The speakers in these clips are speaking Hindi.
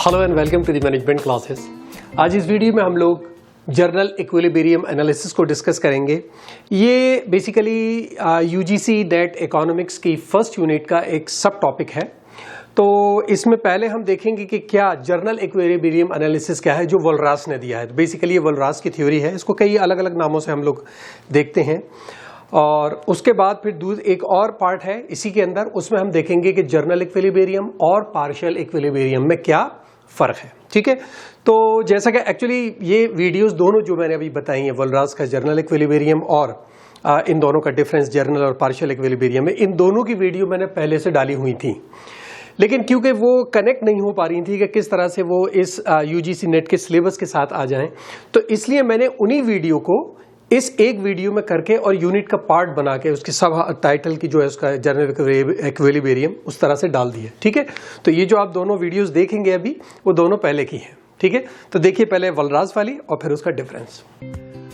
Hello and welcome to the management classes. आज इस वीडियो में हम लोग जर्नल इक्विलिब्रियम एनालिसिस को डिस्कस करेंगे। ये बेसिकली यूजीसी नेट इकोनॉमिक्स की फर्स्ट यूनिट का एक सब टॉपिक है। तो इसमें पहले हम देखेंगे कि क्या जर्नल इक्विलिब्रियम एनालिसिस क्या है जो वोल्रास ने दिया है। तो बेसिकली ये वोल्रास की थ्योरी है, इसको कई अलग अलग नामों से हम लोग देखते हैं। और उसके बाद फिर एक और पार्ट है इसी के अंदर, उसमें हम देखेंगे कि जर्नल इक्विलिब्रियम और पार्शियल इक्विलिब्रियम में क्या फर्क है। ठीक है, तो जैसा कि एक्चुअली ये वीडियोस दोनों जो मैंने अभी बताई हैं, वोल्रास का जर्नल इक्विलिब्रियम और इन दोनों का डिफरेंस जर्नल और पार्शियल इक्विलिब्रियम में, इन दोनों की वीडियो मैंने पहले से डाली हुई थी, लेकिन क्योंकि वो कनेक्ट नहीं हो पा रही थी कि किस तरह से वो इस यूजीसी नेट के सिलेबस के साथ आ जाएं, तो इसलिए मैंने उन्हीं वीडियो को इस एक वीडियो में करके और यूनिट का पार्ट बना के उसकी सब टाइटल की जो है उसका जर्नल इक्विलिब्रियम उस तरह से डाल दिया। ठीक है, तो ये जो आप दोनों वीडियोस देखेंगे अभी, वो दोनों पहले की हैं। ठीक है, तो देखिए पहले वोल्रास वाली और फिर उसका डिफरेंस।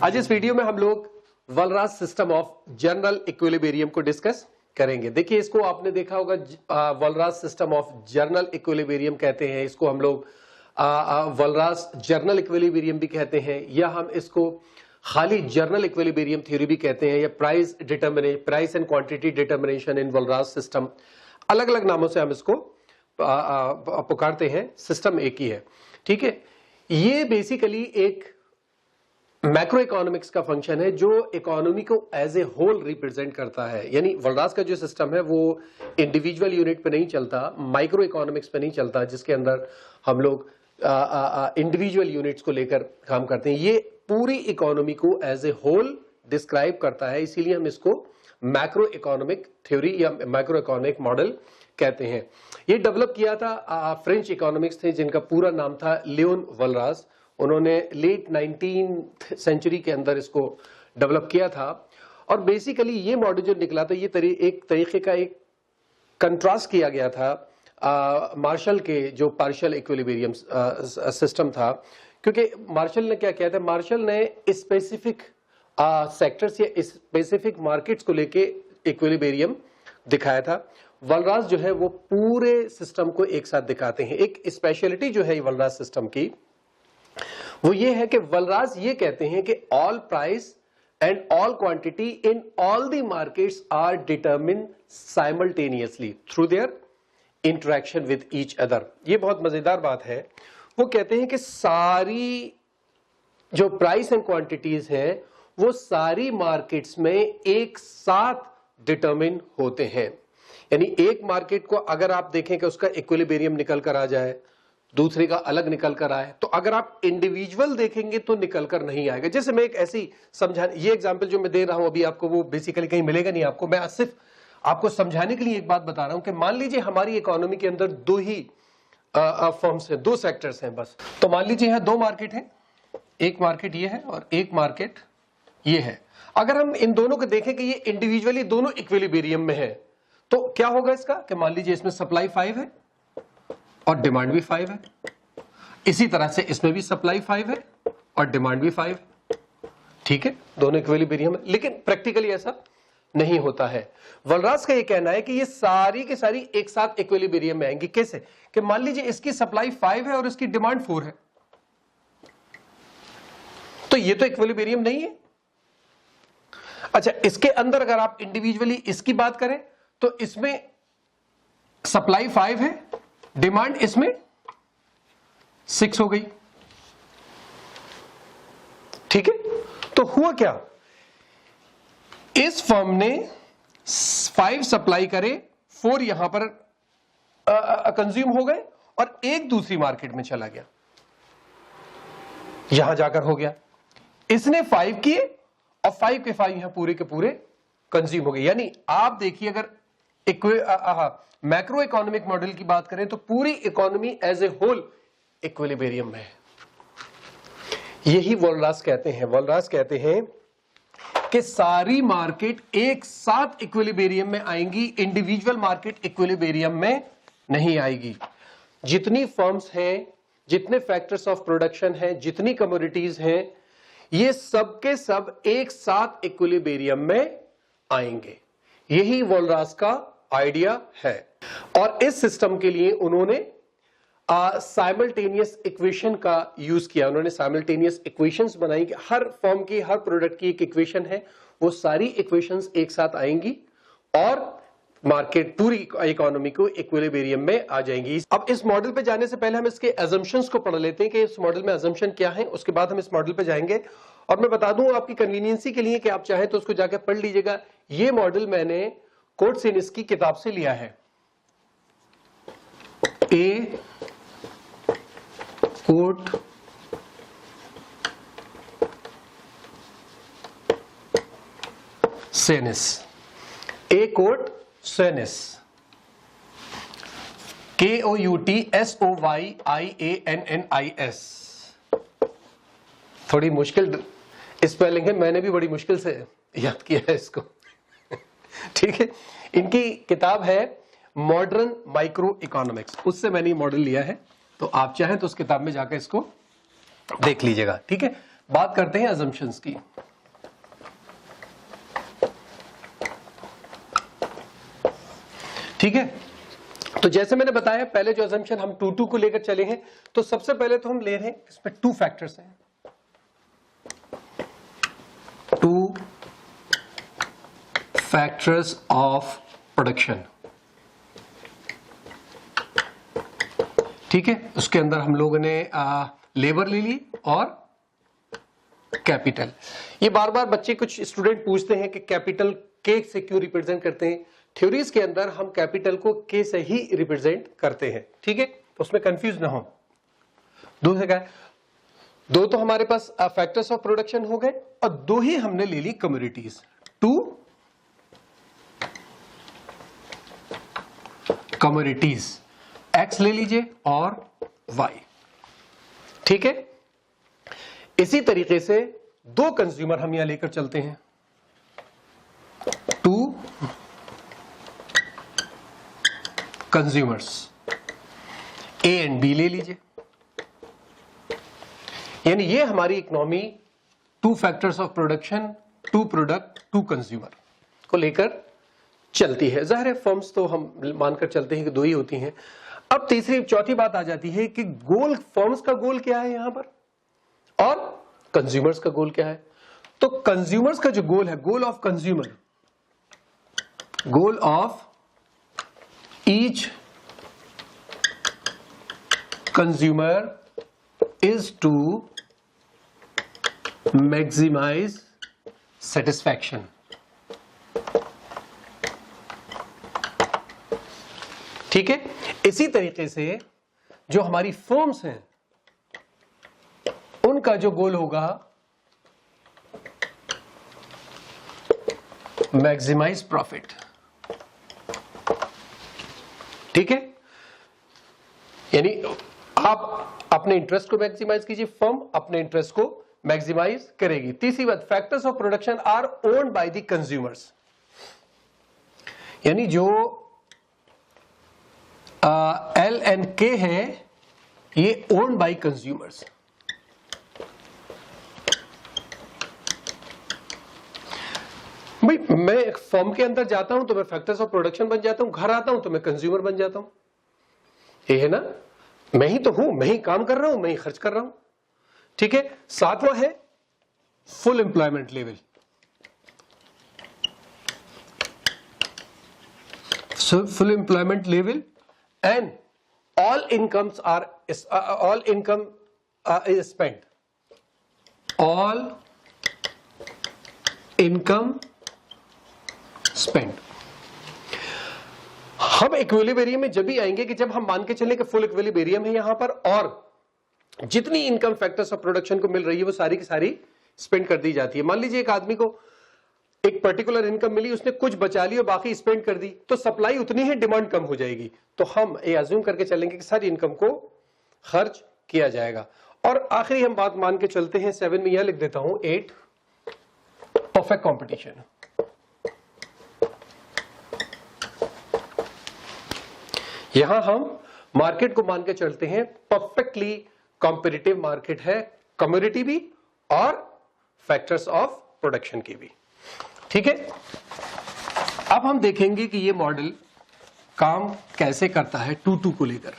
आज इस वीडियो में हम लोग वोल्रास सिस्टम ऑफ जर्नल इक्विलिब्रियम को डिस्कस करेंगे। देखिए इसको आपने देखा होगा, वोल्रास सिस्टम ऑफ जर्नल इक्विलिब्रियम कहते हैं इसको हम लोग, वोल्रास जर्नल इक्विलिब्रियम भी कहते हैं, या हम इसको खाली जर्नल इक्विलिब्रियम थ्योरी भी कहते हैं, या price and quantity determination in Walras system, अलग अलग नामों से हम इसको पुकारते हैं, सिस्टम एक ही है। ठीक है, ये बेसिकली एक मैक्रो इकोनॉमिक्स का फंक्शन है जो इकोनॉमी को एज ए होल रिप्रेजेंट करता है। यानी वोल्रास का जो सिस्टम है वो इंडिविजुअल यूनिट पे नहीं चलता, माइक्रो इकोनॉमिक्स पे नहीं चलता, जिसके अंदर हम लोग इंडिविजुअल यूनिट्स को लेकर काम करते हैं। ये पूरी इकोनॉमी को एज ए होल डिस्क्राइब करता है, इसीलिए हम इसको मैक्रो इकोनॉमिक थ्योरी या मैक्रो इकोनॉमिक मॉडल कहते हैं। ये डेवलप किया था फ्रेंच इकोनॉमिक्स थे जिनका पूरा नाम था लियोन वोल्रास। उन्होंने लेट 19th सेंचुरी के अंदर इसको डेवलप किया था। और बेसिकली ये मॉडल जो निकला था, ये एक तरीके का एक कंट्रास्ट किया गया था मार्शल के जो पार्शियल इक्विलिब्रियम सिस्टम था। क्योंकि मार्शल ने क्या किया था, मार्शल ने स्पेसिफिक सेक्टर्स या स्पेसिफिक मार्केट्स को लेके इक्विलिब्रियम दिखाया था। वोल्रास जो है वो पूरे सिस्टम को एक साथ दिखाते हैं। एक स्पेशलिटी जो है वोल्रास सिस्टम की वो ये है कि वोल्रास ये कहते हैं कि all price and all quantity in all the markets are determined simultaneously through their interaction with each other. ये बहुत मजेदार बात है। वो कहते हैं कि सारी जो प्राइस एंड क्वांटिटीज हैं वो सारी मार्केट्स में एक साथ डिटरमिन होते हैं। यानी एक मार्केट को अगर आप देखें कि उसका इक्विलिब्रियम निकल कर आ जाए, दूसरे का अलग निकल कर आए, तो अगर आप इंडिविजुअल देखेंगे तो निकल कर नहीं आएगा। जैसे मैं एक ऐसी ये एग्जांपल जो मैं दे रहा हूं अभी आपको, वो बेसिकली कहीं मिलेगा नहीं आपको। मैं सिर्फ आपको समझाने के लिए एक बात बता रहा हूं कि मान लीजिए हमारी इकोनॉमी के अंदर दो ही फर्म्स हैं, दो सेक्टर्स हैं बस। तो मान लीजिए यहां दो मार्केट हैं, एक मार्केट ये है और एक मार्केट ये है। अगर हम इन दोनों को देखें कि ये इंडिविजुअली दोनों इक्विलिब्रियम में है, तो क्या होगा इसका कि मान लीजिए इसमें सप्लाई 5 है और डिमांड भी 5 है, इसी तरह से इसमें भी सप्लाई 5 है और डिमांड भी 5 है। ठीक है, दोनों इक्विलिब्रियम है, लेकिन प्रैक्टिकली ऐसा नहीं होता है। वोल्रास का ये कहना है कि ये सारी की सारी एक साथ इक्विलिब्रियम में आएंगी। कैसे कि मान लीजिए इसकी सप्लाई 5 है और इसकी डिमांड 4 है, तो ये तो इक्विलिब्रियम नहीं है। अच्छा, इसके अंदर अगर आप इंडिविजुअली इसकी बात करें तो इसमें सप्लाई 5 है, डिमांड इसमें 6 हो गई। ठीक है, तो हुआ क्या, इस फर्म ने 5 सप्लाई करे, 4 यहां पर कंज्यूम हो गए और एक दूसरी मार्केट में चला गया, यहां जाकर हो गया। इसने 5 किए और 5 के 5 यहां पूरे के पूरे कंज्यूम हो गए। यानी आप देखिए, अगर मैक्रो इकोनॉमिक मॉडल की बात करें तो पूरी economy as a whole equilibrium में है। यही वोल्रास कहते हैं। वोल्रास कहते हैं कि सारी मार्केट एक साथ इक्विलिब्रियम में आएंगी, इंडिविजुअल मार्केट इक्विलिब्रियम में नहीं आएगी। जितनी फर्म्स हैं, जितने फैक्टर्स ऑफ प्रोडक्शन हैं, जितनी कमोडिटीज हैं, ये सब के सब एक साथ इक्विलिब्रियम में आएंगे। यही वोल्रास का आइडिया है। और इस सिस्टम के लिए उन्होंने साइमल्टेनियस इक्वेशन का यूज किया। उन्होंने साइमल्टेनियस इक्वेशंस बनाई कि हर फॉर्म की, हर प्रोडक्ट की एक इक्वेशन है, वो सारी इक्वेशंस एक साथ आएंगी और मार्केट पूरी इकोनॉमी को इक्विलिब्रियम में आ जाएंगी। अब इस मॉडल पे जाने से पहले हम इसके अजम्पशंस को पढ़ लेते हैं कि इस मॉडल में अजम्पशन क्या है, उसके बाद हम इस मॉडल पे जाएंगे। और मैं बता दूं आपकी कन्वीनियंसी के लिए कि आप चाहें तो उसको जाकर पढ़ लीजिएगा। ये मॉडल मैंने कोर्टसेनिस की किताब से लिया है। A court सेनिस, a court सेनिस, KOUTSOYIANNIS। थोड़ी मुश्किल स्पेलिंग है, मैंने भी बड़ी मुश्किल से याद किया है इसको। ठीक है, इनकी किताब है मॉडर्न माइक्रो इकोनॉमिक्स, उससे मैंने मॉडल लिया है, तो आप चाहें तो उस किताब में जाकर इसको देख लीजिएगा। ठीक है, बात करते हैं अजम्पशंस की। ठीक है, तो जैसे मैंने बताया पहले जो अजम्पशन हम 2 को लेकर चले हैं, तो सबसे पहले तो हम ले रहे हैं इसमें 2 फैक्टर्स हैं, 2 फैक्टर्स ऑफ प्रोडक्शन। ठीक है, उसके अंदर हम लोगों ने लेबर ले ली और कैपिटल। ये बार बार बच्चे, कुछ स्टूडेंट पूछते हैं कि कैपिटल के से क्यों रिप्रेजेंट करते हैं। थ्योरीज के अंदर हम कैपिटल को के से ही रिप्रेजेंट करते हैं। ठीक है, तो उसमें कंफ्यूज ना हो। दूसरा क्या है, 2 तो हमारे पास फैक्टर्स ऑफ प्रोडक्शन हो गए और 2 ही हमने ले ली कमोडिटीज, 2 कमोडिटीज, एक्स ले लीजिए और वाई। ठीक है, इसी तरीके से 2 कंज्यूमर हम यहां लेकर चलते हैं, 2 कंज्यूमर्स, ए एंड बी ले लीजिए। यानी ये हमारी economy 2 factors of production, 2 product, 2 consumer को लेकर चलती है। जाहिर है फर्म्स तो हम मानकर चलते हैं कि 2 ही होती हैं। अब तीसरी चौथी बात आ जाती है कि गोल, फर्म्स का गोल क्या है यहां पर और कंज्यूमर्स का गोल क्या है। तो कंज्यूमर्स का जो गोल है, goal of consumer, goal of each consumer is to maximize satisfaction. ठीक है, इसी तरीके से जो हमारी फर्म्स हैं उनका जो गोल होगा मैक्सिमाइज प्रॉफिट। ठीक है, यानी आप अपने इंटरेस्ट को मैक्सिमाइज कीजिए, फर्म अपने इंटरेस्ट को मैक्सिमाइज करेगी। तीसरी बात, factors of production are owned by the consumers, यानी जो एल एंड के है ये ओन्ड बाय कंज्यूमर्स। भाई मैं एक फर्म के अंदर जाता हूं तो मैं फैक्टर्स ऑफ प्रोडक्शन बन जाता हूं, घर आता हूं तो मैं कंज्यूमर बन जाता हूं। ये है ना, मैं ही तो हूं, मैं ही काम कर रहा हूं, मैं ही खर्च कर रहा हूं। ठीक है, 7वां है full employment level. Full employment level and all income is spent, all income spent। हम इक्विलिब्रियम में जब भी आएंगे कि जब हम मान के चलें कि फुल इक्विलिब्रियम है यहां पर और जितनी इनकम फैक्टर्स ऑफ प्रोडक्शन को मिल रही है वो सारी की सारी स्पेंड कर दी जाती है। मान लीजिए एक आदमी को एक पर्टिकुलर इनकम मिली, उसने कुछ बचा ली और बाकी स्पेंड कर दी, तो सप्लाई उतनी है, डिमांड कम हो जाएगी। तो हम ये अज्यूम करके चलेंगे कि सारी इनकम को खर्च किया जाएगा। और आखिरी हम बात मान के चलते हैं, 7 में यह लिख देता हूं, 8 परफेक्ट कंपटीशन। यहां हम मार्केट को मान के चलते हैं परफेक्टली कॉम्पिटिटिव मार्केट है, कमोडिटी भी और फैक्टर्स ऑफ प्रोडक्शन की भी। ठीक है, अब हम देखेंगे कि ये मॉडल काम कैसे करता है 2 को लेकर।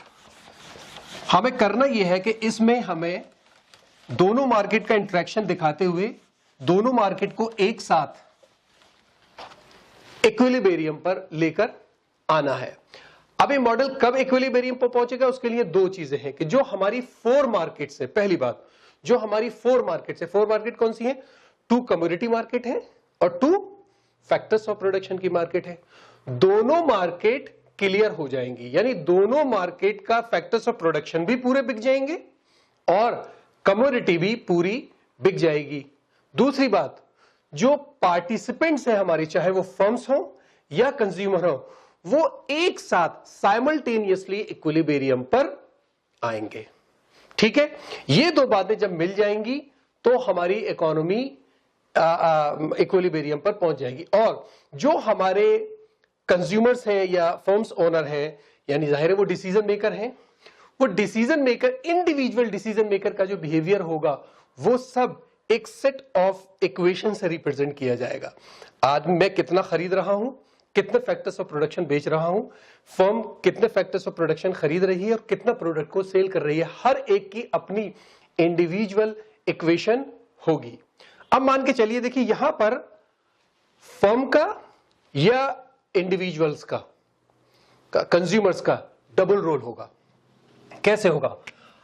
हमें करना यह है कि इसमें हमें दोनों मार्केट का इंटरेक्शन दिखाते हुए दोनों मार्केट को एक साथ इक्विलिब्रियम पर लेकर आना है। अब ये मॉडल कब इक्विलिब्रियम पर पहुंचेगा, उसके लिए दो चीजें हैं कि जो हमारी फोर मार्केट से, पहली बात जो हमारी फोर मार्केट कौन सी है, 2 कमोडिटी मार्केट है और 2 फैक्टर्स ऑफ प्रोडक्शन की मार्केट है। दोनों मार्केट क्लियर हो जाएंगी, यानी दोनों मार्केट का फैक्टर्स ऑफ प्रोडक्शन भी पूरे बिक जाएंगे और कमोडिटी भी पूरी बिक जाएगी। दूसरी बात, जो पार्टिसिपेंट्स हैं हमारे, चाहे वो फर्म्स हो या कंज्यूमर हो, वो एक साथ साइमल्टेनियसली इक्विलिब्रियम पर आएंगे। ठीक है, ये दो बातें जब मिल जाएंगी तो हमारी इकोनॉमी इक्विलिब्रियम पर पहुंच जाएगी। और जो हमारे कंज्यूमर्स हैं या फर्म्स ओनर हैं, यानी जाहिर है वो डिसीजन मेकर हैं, वो decision maker, individual decision maker का जो बिहेवियर होगा वो सब एक सेट ऑफ इक्वेशन से रिप्रेजेंट किया जाएगा। आज मैं कितना खरीद रहा हूं, कितने फैक्टर्स ऑफ प्रोडक्शन बेच रहा हूं, फर्म कितने फैक्टर्स ऑफ प्रोडक्शन खरीद रही है और कितना प्रोडक्ट को सेल कर रही है, हर एक की अपनी इंडिविजुअल इक्वेशन होगी। अब मान के चलिए, देखिए यहां पर फर्म का या इंडिविजुअल्स का, कंज्यूमर्स का डबल रोल होगा। कैसे होगा?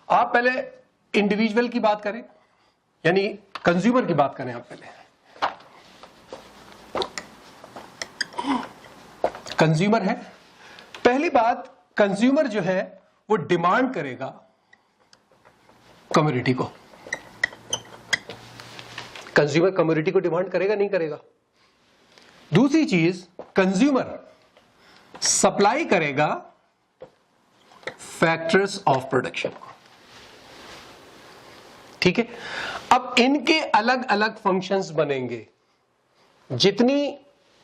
आप पहले इंडिविजुअल की बात करें, यानी कंज्यूमर की बात करें। आप पहले कंज्यूमर है, पहली बात कंज्यूमर जो है वो डिमांड करेगा कमोडिटी को। कंज्यूमर कमोडिटी को डिमांड करेगा, नहीं करेगा? दूसरी चीज, कंज्यूमर सप्लाई करेगा फैक्टर्स ऑफ प्रोडक्शन को। ठीक है, अब इनके अलग अलग फंक्शंस बनेंगे। जितनी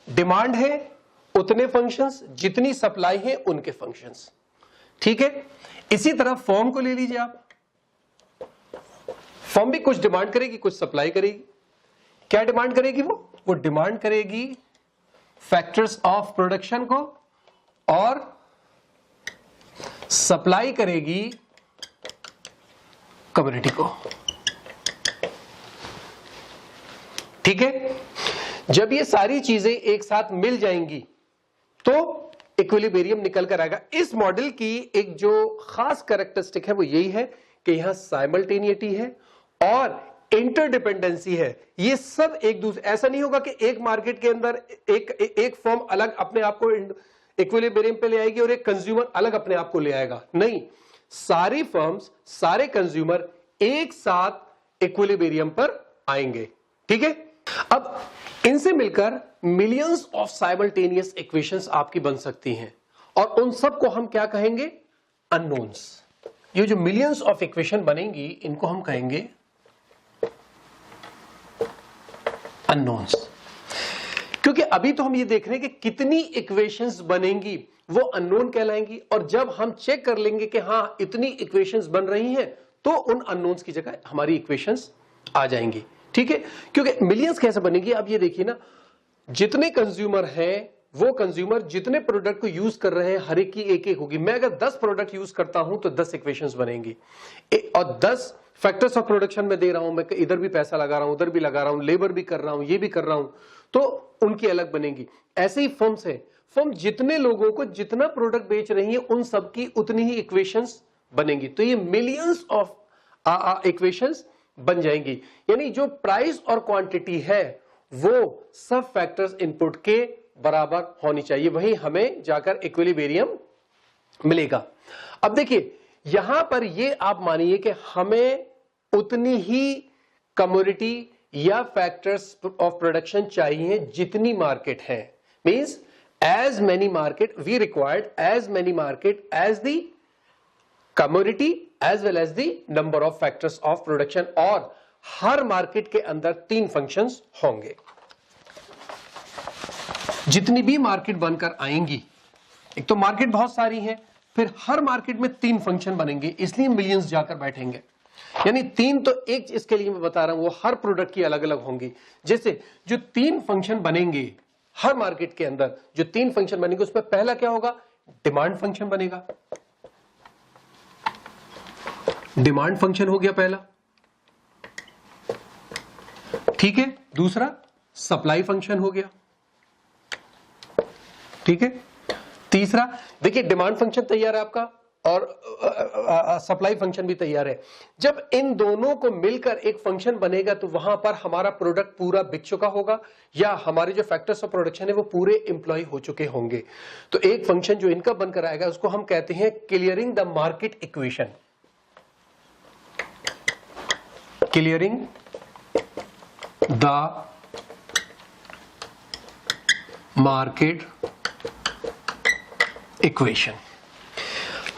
डिमांड है उतने फंक्शंस, जितनी सप्लाई है उनके फंक्शंस। ठीक है, इसी तरह फर्म को ले लीजिए आप। फर्म भी कुछ डिमांड करेगी, कुछ सप्लाई करेगी। क्या डिमांड करेगी? वो डिमांड करेगी फैक्टर्स ऑफ प्रोडक्शन को और सप्लाई करेगी कमोडिटी को। ठीक है, जब ये सारी चीजें एक साथ मिल जाएंगी तो इक्विलिब्रियम निकल कर आएगा। इस मॉडल की एक जो खास कैरेक्टरिस्टिक है वो यही है कि यहां साइमल्टेनिटी है और इंटरडिपेंडेंसी है। ये सब एक दूसरे, ऐसा नहीं होगा कि एक मार्केट के अंदर एक फर्म अलग अपने आप को इक्विलिब्रियम पे ले आएगी और एक कंज्यूमर अलग अपने आप को ले आएगा। नहीं, सारी फर्म्स, सारे कंज्यूमर एक साथ इक्विलिब्रियम पर आएंगे। ठीक है, अब इनसे मिलकर मिलियंस ऑफ साइमल्टेनियस इक्वेशंस आपकी बन सकती हैं और उन सब को हम क्या कहेंगे? अननोन्स। ये जो मिलियंस ऑफ इक्वेशन बनेंगी इनको हम कहेंगे अननोन्स। क्योंकि अभी तो हम ये देख रहे हैं कि कितनी इक्वेशंस बनेंगी वो अननोन कहलाएंगी, और जब हम चेक कर लेंगे कि हां इतनी इक्वेशंस बन रही हैं तो उन अननोन्स की जगह हमारी इक्वेशंस आ जाएंगी। ठीक है, क्योंकि मिलियंस कैसे बनेगी? अब ये देखिए ना, जितने कंज्यूमर हैं वो कंज्यूमर जितने प्रोडक्ट को यूज कर रहे हैं हर एक की एक एक होगी। मैं अगर 10 प्रोडक्ट यूज करता हूं तो 10 इक्वेशंस बनेंगी और 10 फैक्टर्स ऑफ प्रोडक्शन में दे रहा हूं, मैं इधर भी पैसा लगा रहा हूं, उधर भी लगा रहा हूं, लेबर भी कर रहा हूं, ये भी कर रहा हूं, तो उनकी अलग बनेगी। ऐसे ही फर्म्स है, फर्म जितने लोगों को जितना प्रोडक्ट बेच रही है उन सबकी उतनी ही इक्वेशंस बनेंगी। तो ये मिलियंस ऑफ इक्वेशंस बन जाएंगी। यानी जो प्राइस और क्वांटिटी है वो सब फैक्टर्स इनपुट के बराबर होनी चाहिए, वहीं हमें जाकर इक्विलिब्रियम मिलेगा। अब देखिए यहां पर ये आप मानिए कि हमें उतनी ही कमोडिटी या फैक्टर्स ऑफ प्रोडक्शन चाहिए जितनी मार्केट है। Means as many market we required, as many market as the commodity as well as the number of factors of production. और हर मार्केट के अंदर 3 फंक्शंस होंगे। जितनी भी मार्केट बनकर आएंगी, एक तो मार्केट बहुत सारी है, फिर हर मार्केट में 3 फंक्शन बनेंगे, इसलिए मिलियंस जाकर बैठेंगे। यानी 3 तो एक इसके लिए मैं बता रहा हूं, वो हर प्रोडक्ट की अलग अलग होंगी। जैसे जो 3 फंक्शन बनेंगे हर मार्केट के अंदर, जो 3 फंक्शन बनेंगे उसमें पहला क्या होगा? डिमांड फंक्शन बनेगा। डिमांड फंक्शन हो गया पहला, ठीक है। दूसरा सप्लाई फंक्शन हो गया, ठीक है। तीसरा देखिए डिमांड फंक्शन तैयार है आपका और सप्लाई फंक्शन भी तैयार है। जब इन दोनों को मिलकर एक फंक्शन बनेगा तो वहां पर हमारा प्रोडक्ट पूरा बिक चुका होगा या हमारे जो फैक्टर्स ऑफ प्रोडक्शन है वो पूरे एम्प्लॉय हो चुके होंगे। तो एक फंक्शन जो इनका बनकर आएगा उसको हम कहते हैं clearing the market equation. Clearing the market equation.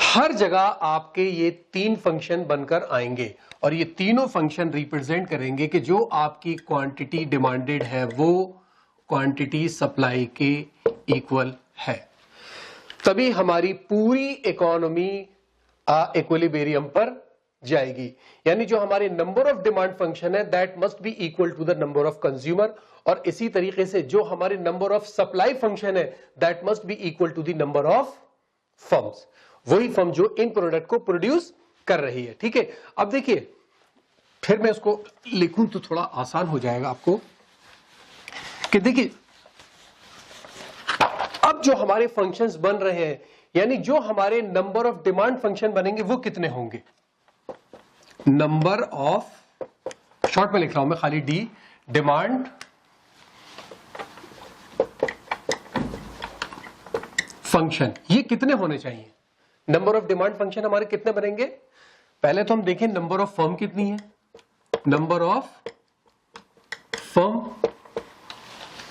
हर जगह आपके ये तीन फंक्शन बनकर आएंगे और ये तीनों फंक्शन रिप्रेजेंट करेंगे कि जो आपकी क्वांटिटी डिमांडेड है वो क्वांटिटी सप्लाई के इक्वल है, तभी हमारी पूरी इकोनॉमी इक्विलिब्रियम पर जाएगी। यानी जो हमारे नंबर ऑफ डिमांड फंक्शन है that must be equal to the number of consumer, और इसी तरीके से जो हमारे नंबर ऑफ सप्लाई फंक्शन है that must be equal to the number of firms, वही फर्म जो इन प्रोडक्ट को प्रोड्यूस कर रही है, ठीक है। अब देखिए फिर मैं उसको लिखूं तो थोड़ा आसान हो जाएगा आपको कि देखिए अब जो हमारे फंक्शंस बन रहे हैं यानी जो हमारे नंबर ऑफ डिमांड फंक्शन बनेंगे वो कितने होंगे। नंबर ऑफ, शॉर्ट में लिख रहा हूं मैं खाली डी, डिमांड फंक्शन, ये कितने होने चाहिए। नंबर ऑफ डिमांड फंक्शन हमारे कितने बनेंगे। पहले तो हम देखें नंबर ऑफ फर्म कितनी है, नंबर ऑफ फर्म,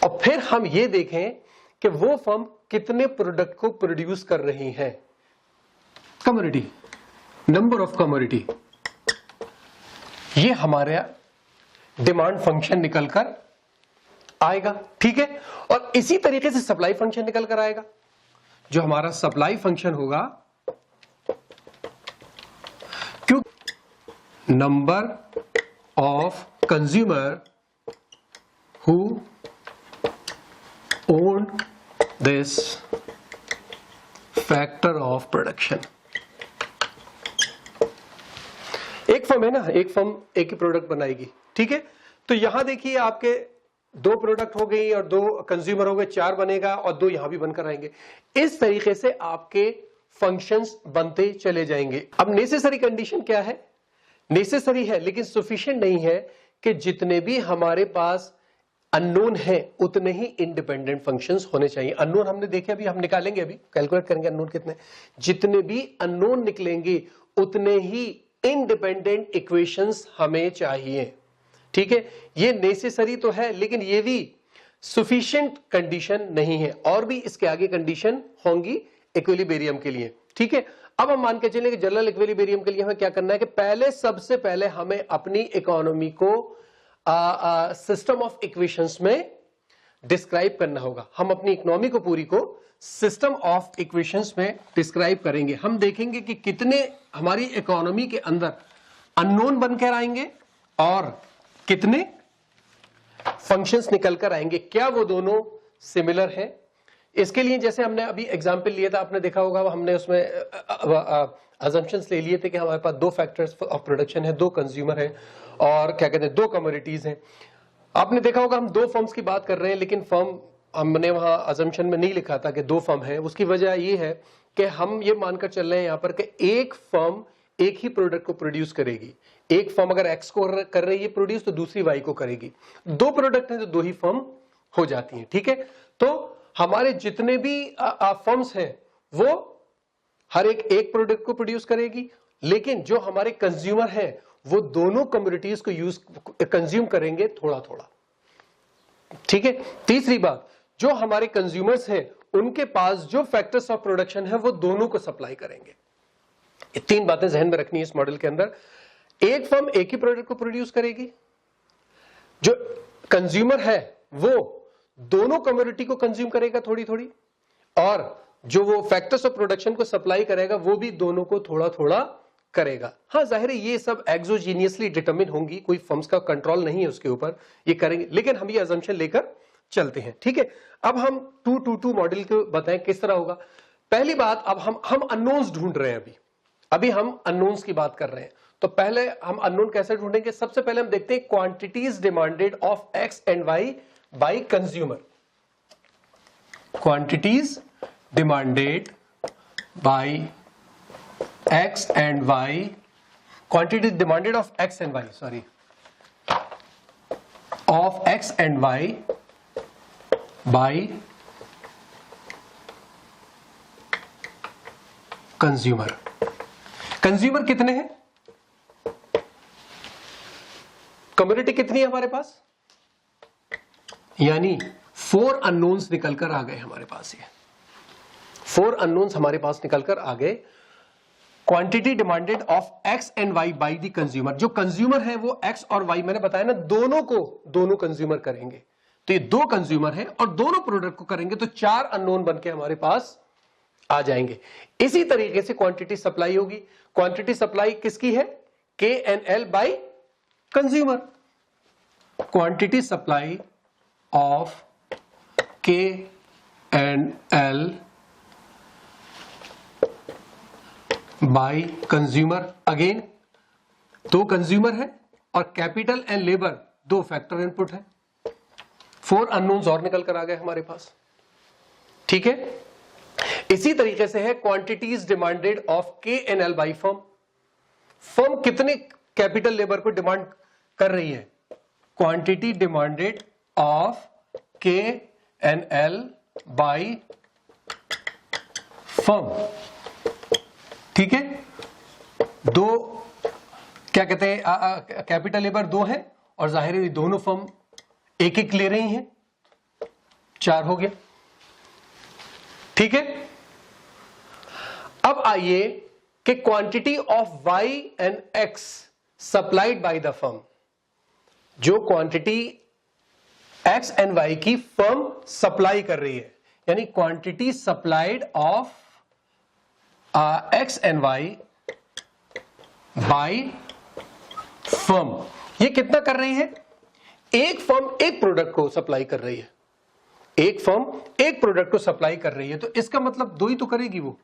और फिर हम ये देखें कि वो फर्म कितने प्रोडक्ट को प्रोड्यूस कर रही है। कमोडिटी, नंबर ऑफ कमोडिटी, ये हमारा डिमांड फंक्शन निकल कर आएगा, ठीक है। और इसी तरीके से सप्लाई फंक्शन निकल कर आएगा। जो हमारा सप्लाई फंक्शन होगा क्यों, number of consumer who own this factor of production. एक फर्म है ना, एक फर्म एक ही प्रोडक्ट बनाएगी, ठीक है। तो यहां देखिए आपके दो प्रोडक्ट हो गई और दो कंज्यूमर हो गए, चार बनेगा और दो यहां भी बनकर आएंगे। इस तरीके से आपके फंक्शंस बनते चले जाएंगे। अब नेसेसरी कंडीशन क्या है, नेसेसरी है लेकिन सफिशिएंट नहीं है कि जितने भी हमारे पास अननोन है उतने ही इंडिपेंडेंट फंक्शंस होने चाहिए। अननोन हमने देखे, अभी हम निकालेंगे, अभी कैलकुलेट करेंगे अननोन कितने। जितने भी अननोन निकलेंगे उतने ही इंडिपेंडेंट इक्वेशंस हमें चाहिए, ठीक है। ये नेसेसरी तो है लेकिन ये भी सफिशिएंट कंडीशन नहीं है, और भी इसके आगे कंडीशन होंगी इक्विलिब्रियम के लिए, ठीक है। अब हम मान के चलें कि जनरल इक्विलिब्रियम के लिए हमें क्या करना है कि पहले सबसे पहले हमें अपनी इकोनॉमी को सिस्टम ऑफ इक्वेशंस में डिस्क्राइब करना होगा। हम अपनी इकोनॉमी को पूरी को सिस्टम ऑफ इक्वेशंस में डिस्क्राइब करेंगे। हम देखेंगे कि कितने हमारी इकोनॉमी के अंदर अननोन बनकर आएंगे और कितने फंक्शंस निकलकर आएंगे, क्या वो दोनों सिमिलर हैं। इसके लिए जैसे हमने अभी एग्जांपल लिया था, आपने देखा होगा, हमने उसमें अजम्पशंस ले लिए थे कि हमारे पास दो फैक्टर्स ऑफ प्रोडक्शन है, दो कंज्यूमर है और क्या कहते हैं दो कमोडिटीज हैं। आपने देखा होगा हम दो फर्म्स की बात कर रहे हैं लेकिन फर्म हमने वहां अजम्पशन में नहीं लिखा था कि दो फर्म है। उसकी वजह ये है कि हम ये मानकर चल रहे हैं यहां पर कि एक फर्म एक ही प्रोडक्ट को प्रोड्यूस करेगी। एक फर्म अगर एक्स को कर रही है प्रोड्यूस तो दूसरी वाई को करेगी। दो प्रोडक्ट हैं तो दो ही फर्म हो जाती हैं, ठीक है। तो हमारे जितने भी फर्म्स हैं वो हर एक प्रोडक्ट को प्रोड्यूस करेगी, लेकिन जो हमारे कंज्यूमर हैं वो दोनों कमोडिटीज को कंज्यूम करेंगे थोड़ा थोड़ा, ठीक है। तीसरी बात, जो हमारे कंज्यूमर्स हैं उनके पास जो फैक्टर्स ऑफ प्रोडक्शन है वो दोनों को सप्लाई करेंगे। ये तीन बातें जहन में रखनी है इस मॉडल के अंदर। एक फर्म एक ही प्रोडक्ट को प्रोड्यूस करेगी, जो कंज्यूमर है वो दोनों कमोडिटी को कंज्यूम करेगा थोड़ी थोड़ी, और जो वो फैक्टर्स ऑफ प्रोडक्शन को सप्लाई करेगा वो भी दोनों को थोड़ा थोड़ा करेगा। हाँ जाहिर है ये सब एक्सोजीनियसली डिटरमिन होंगी, कोई फर्म्स का कंट्रोल नहीं है उसके ऊपर, ये करेंगे, लेकिन हम ये अजम्पशन लेकर चलते हैं, ठीक है। अब हम 2-2-2 मॉडल को बताएं किस तरह होगा। पहली बात, अब हम अननोन्स ढूंढ रहे हैं, अभी हम अननोन्स की बात कर रहे हैं। तो पहले हम अननोन कैसे ढूंढेंगे? सबसे पहले हम देखते हैं quantities demanded of X and Y by consumer. Quantities demanded by X and Y, quantities demanded of X and Y, sorry, of X and Y by consumer. Consumer कितने हैं? कम्युनिटी कितनी है हमारे पास? यानी 4 अननोन्स निकलकर आ गए हमारे पास। ये 4 अननोन्स हमारे पास निकलकर आ गए। Quantity demanded of X and Y by the consumer. जो कंज्यूमर है वो एक्स और वाई, मैंने बताया ना, दोनों कंज्यूमर करेंगे, तो ये 2 कंज्यूमर हैं और दोनों प्रोडक्ट को करेंगे तो 4 अननोन बनके हमारे पास आ जाएंगे। इसी तरीके से क्वांटिटी सप्लाई होगी। क्वांटिटी सप्लाई किसकी है? K N L by consumer. Quantity supply of K and L by consumer. Again 2 consumer है और capital and labour 2 factor input है। 4 अननोन्स और निकल कर आ गए हमारे पास। ठीक है, इसी तरीके से है quantities demanded of K N L by firm. Firm कितने कैपिटल लेबर को डिमांड कर रही है? Quantity demanded of K N L by firm. ठीक है, 2 क्या कहते हैं, कैपिटल लेबर 2 है और जाहिर है दोनों फर्म एक एक ले रही हैं, 4 हो गया। ठीक है, अब आइए कि quantity of Y and X supplied by the firm. जो क्वांटिटी एक्स एंड वाई की फर्म सप्लाई कर रही है, यानी quantity supplied of X and Y by firm, ये कितना कर रही है? एक फर्म एक प्रोडक्ट को सप्लाई कर रही है, एक फर्म एक प्रोडक्ट को सप्लाई कर रही है, तो इसका मतलब 2 ही तो करेगी वो।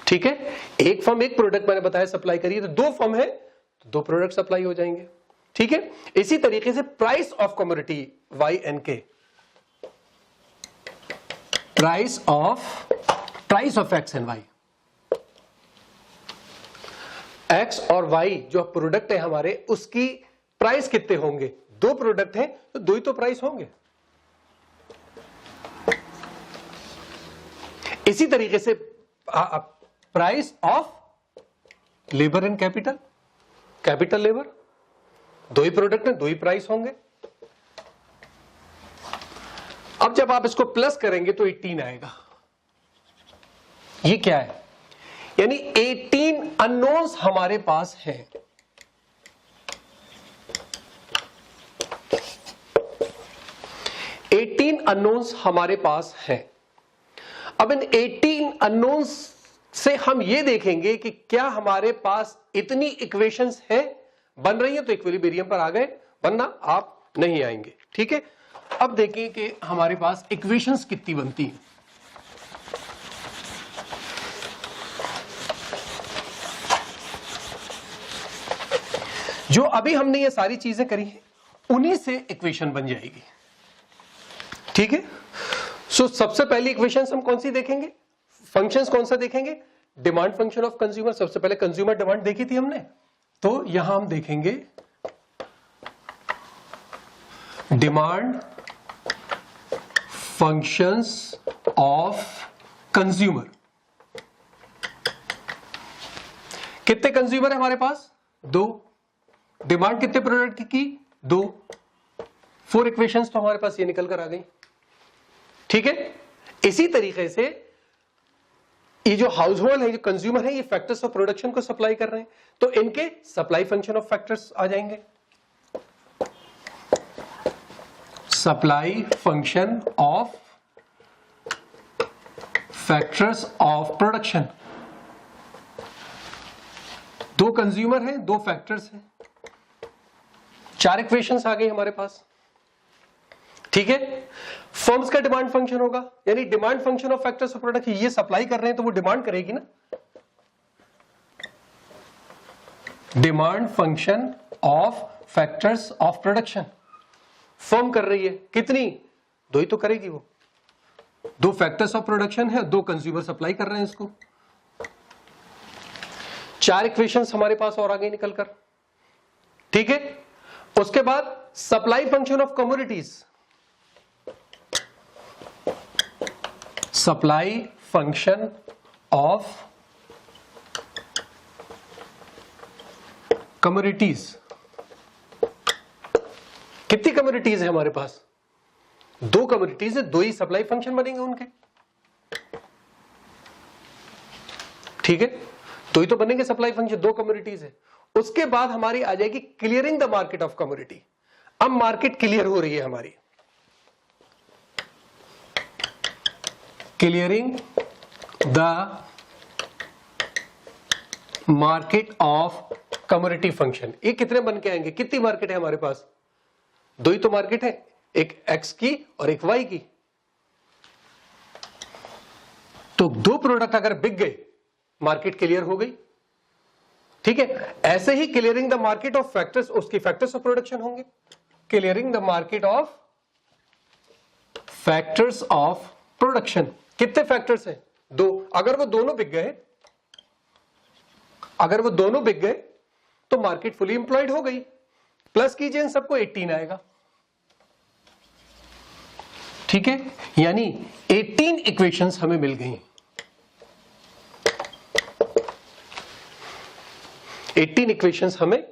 ठीक है, एक फर्म एक प्रोडक्ट मैंने बताया सप्लाई करिए, तो 2 फर्म है तो 2 प्रोडक्ट सप्लाई हो जाएंगे। ठीक है, इसी तरीके से price of commodity Y and K, price of X and Y, X और वाई जो प्रोडक्ट है हमारे, उसकी प्राइस कितने होंगे? 2 प्रोडक्ट हैं तो 2 ही तो प्राइस होंगे। इसी तरीके से price of labour and capital, capital labour, 2 he product हैं 2 ही प्राइस होंगे। अब जब आप इसको प्लस करेंगे तो 18 आएगा। ये क्या है? यानी 18 अननोन्स हमारे पास हैं। अननोन्स हमारे पास हैं। अब इन 18 अननोन्स से हम ये देखेंगे कि क्या हमारे पास इतनी इक्वेशंस है बन रही है तो इक्विलिब्रियम पर आ गए, वरना आप नहीं आएंगे। ठीक है, अब देखें कि हमारे पास इक्वेशंस कितनी बनती हैं। जो अभी हमने ये सारी चीजें करी हैं उन्हीं से इक्वेशन बन जाएगी। ठीक है, सो सबसे पहली इक्वेशंस हम कौन सी देखेंगे? फंक्शंस कौन सा देखेंगे? Demand function of consumer. सबसे पहले कंज्यूमर डिमांड देखी थी हमने, तो यहां हम देखेंगे डिमांड फंक्शंस ऑफ कंज्यूमर। कितने कंज्यूमर है हमारे पास? 2। डिमांड कितने प्रोडक्ट की? 2। 4 इक्वेशंस तो हमारे पास ये निकल कर आ गई। ठीक है, इसी तरीके से ये जो हाउस होल्ड है, जो कंज्यूमर है, ये फैक्टर्स ऑफ प्रोडक्शन को सप्लाई कर रहे हैं, तो इनके सप्लाई फंक्शन ऑफ फैक्टर्स आ जाएंगे। Supply function of factors of production. 2 consumer हैं, 2 फैक्टर्स हैं, 4 इक्वेशंस आ गई हमारे पास। ठीक है, फर्म्स का डिमांड फंक्शन होगा, यानी demand function of factors of product. ये सप्लाई कर रहे हैं तो वो डिमांड करेगी ना, demand function of factors of production. Firm कर रही है कितनी, दो ही तो करेगी वो, दो फैक्टर्स ऑफ प्रोडक्शन है, दो कंज्यूमर सप्लाई कर रहे हैं इसको। चार इक्वेशंस हमारे पास और आगे निकल कर, ठीक है। उसके बाद supply function of commodities, supply function of commodities. कितनी कमोडिटीज है हमारे पास, दो कमोडिटीज है, दो ही सप्लाई फंक्शन बनेंगे उनके, ठीक है, दो ही तो बनेंगे सप्लाई फंक्शन, दो कमोडिटीज है। उसके बाद हमारी आ जाएगी clearing the market of commodity. अब मार्केट क्लियर हो रही है हमारी, clearing the market of commodity function. ये कितने बन के आएंगे, कितनी मार्केट है हमारे पास, दो ही तो मार्केट है, एक एक्स की और एक वाई की। तो दो प्रोडक्ट अगर बिक गए, मार्केट क्लियर हो गई, ठीक है। ऐसे ही clearing the market of factors, उसकी फैक्टर्स ऑफ प्रोडक्शन होंगे, clearing the market of factors of production. कितने फैक्टर्स हैं, दो। अगर वो दोनों बिक गए, अगर वो दोनों बिक गए तो मार्केट फुली एम्प्लॉयड हो गई। प्लस कीजिए इन सबको, 18 आएगा, ठीक है। यानी 18 इक्वेशंस हमें मिल गई, 18 इक्वेशंस हमें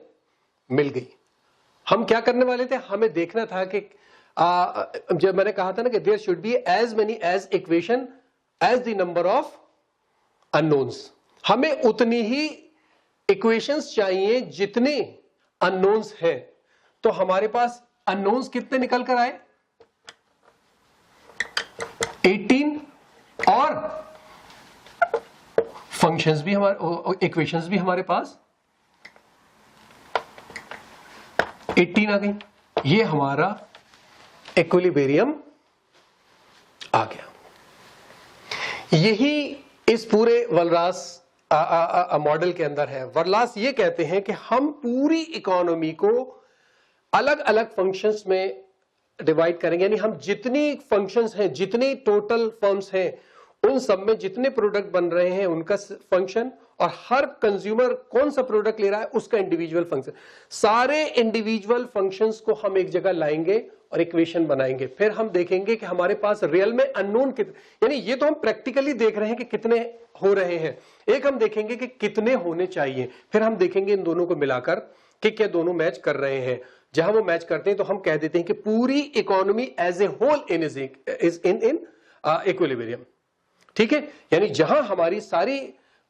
मिल गई। हम क्या करने वाले थे, हमें देखना था कि जब मैंने कहा था ना कि there should be as many as equation as the number of unknowns. हमें उतनी ही इक्वेशंस चाहिए जितने अननोन्स हैं। तो हमारे पास अननोन्स कितने निकल कर आए, 18, और फंक्शंस भी हमारे, इक्वेशंस भी हमारे पास 18 आ गई। ये हमारा इक्विलिब्रियम आ गया। यही इस पूरे वलरास मॉडल के अंदर है। वलरास ये कहते हैं कि हम पूरी इकोनॉमी को अलग अलग फंक्शंस में डिवाइड करेंगे, यानी हम जितनी फंक्शंस हैं, जितनी टोटल फर्म्स हैं, उन सब में जितने प्रोडक्ट बन रहे हैं उनका फंक्शन, और हर कंज्यूमर कौन सा प्रोडक्ट ले रहा है उसका इंडिविजुअल फंक्शन, सारे इंडिविजुअल फंक्शंस को हम एक जगह लाएंगे और इक्वेशन बनाएंगे। फिर हम देखेंगे कि हमारे पास रियल में अननोन कितने, यानी ये तो हम प्रैक्टिकली देख रहे हैं कि कितने हो रहे हैं, एक हम देखेंगे कि कितने होने चाहिए। फिर हम देखेंगे इन दोनों को मिलाकर कि क्या दोनों मैच कर रहे हैं। जहां वो मैच करते हैं तो हम कह देते हैं कि पूरी economy as a whole is in equilibrium, ठीक है। यानी जहां हमारी सारी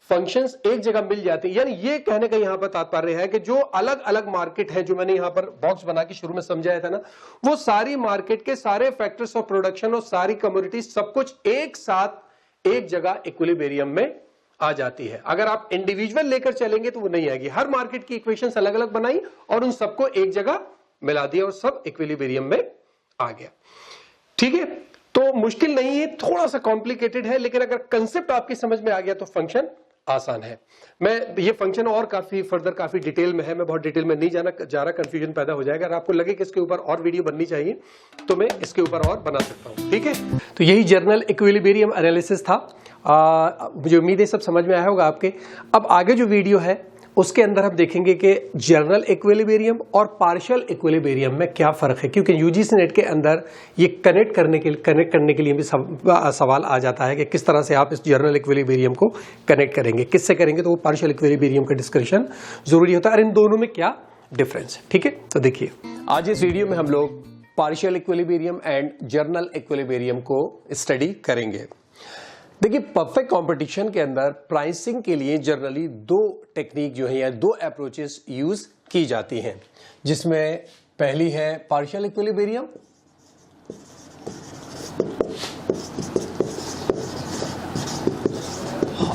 फंक्शंस एक जगह मिल जाती है, यानी ये कहने का यहां पर तात्पर्य है कि जो अलग अलग मार्केट है, जो मैंने यहां पर बॉक्स बना के शुरू में समझाया था ना, वो सारी मार्केट के सारे फैक्टर्स ऑफ प्रोडक्शन और सारी कमोडिटीज सब कुछ एक साथ एक जगह इक्विलिब्रियम में आ जाती है। अगर आप इंडिविजुअल लेकर चलेंगे तो वो नहीं आएगी। हर मार्केट की इक्वेशंस अलग अलग बनाई और उन सबको एक जगह मिला दिया और सब इक्विलिब्रियम में आ गया, ठीक है। तो मुश्किल नहीं है, थोड़ा सा कॉम्प्लिकेटेड है, लेकिन अगर कंसेप्ट आपकी समझ में आ गया तो फंक्शन आसान है। मैं ये फंक्शन और काफी फर्दर काफी डिटेल में है, मैं बहुत डिटेल में नहीं जा रहा, कंफ्यूजन पैदा हो जाएगा। अगर आपको लगे कि इसके ऊपर और वीडियो बननी चाहिए तो मैं इसके ऊपर और बना सकता हूं, ठीक है। तो यही जर्नल इक्विलिब्रियम एनालिसिस था। मुझे उम्मीद है सब समझ में आया होगा आपके। अब आगे जो वीडियो है उसके अंदर हम देखेंगे कि जनरल इक्विलिब्रियम और पार्शियल इक्विलिब्रियम में क्या फर्क है, क्योंकि यूजीसी नेट के अंदर ये कनेक्ट करने के लिए भी सवाल आ जाता है कि किस तरह से आप इस जनरल इक्विलिब्रियम को कनेक्ट करेंगे, किससे करेंगे, तो वो पार्शियल इक्विलिब्रियम का डिस्कशन जरूरी होता है और इन दोनों में क्या डिफरेंस है, ठीक है। तो देखिए आज इस वीडियो में हम लोग partial equilibrium and general equilibrium को स्टडी करेंगे। देखिए परफेक्ट कंपटीशन के अंदर प्राइसिंग के लिए जनरली दो टेक्निक जो है या दो अप्रोचेस यूज की जाती हैं, जिसमें पहली है पार्शियल इक्विलिब्रियम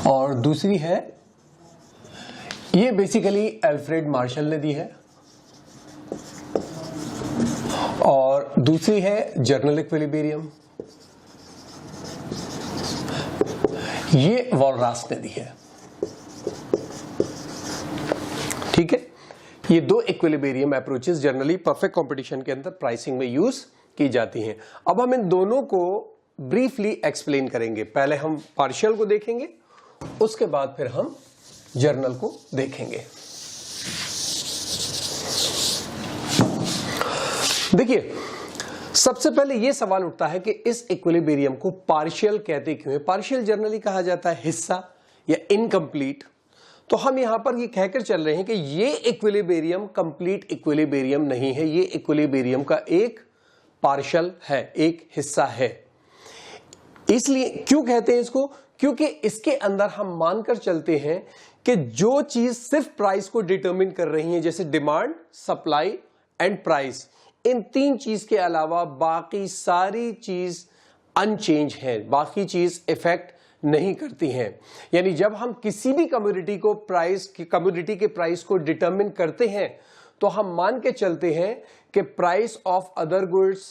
और दूसरी है, ये बेसिकली अल्फ्रेड मार्शल ने दी है, और दूसरी है जनरल इक्विलिब्रियम, ये वॉलरास ने दी है, ठीक है। ये दो equilibrium approaches generally perfect competition के अंदर प्राइसिंग में यूज की जाती हैं। अब हम इन दोनों को ब्रीफली एक्सप्लेन करेंगे। पहले हम पार्शियल को देखेंगे, उसके बाद फिर हम जर्नल को देखेंगे। देखिए, सबसे पहले यह सवाल उठता है कि इस इक्विलिब्रियम को पार्शियल कहते क्यों हैं? पार्शियल जनरली कहा जाता है हिस्सा या इनकम्प्लीट। तो हम यहां पर ये कहकर चल रहे हैं कि ये इक्विलिब्रियम कंप्लीट इक्विलिब्रियम नहीं है, ये इक्विलिब्रियम का एक पार्शियल है, एक हिस्सा है। इसलिए क्यों कहते हैं इसको? क्योंकि इसके अंदर हम मानकर चलते हैं कि जो चीज सिर्फ प्राइस को डिटरमिन कर रही है, जैसे डिमांड, सप्लाई एंड प्राइस, इन तीन चीज के अलावा बाकी सारी चीज अनचेंज है, बाकी चीज इफेक्ट नहीं करती हैं। यानी जब हम किसी भी कमोडिटी के प्राइस को डिटरमिन करते हैं तो हम मान के चलते हैं कि price of other goods,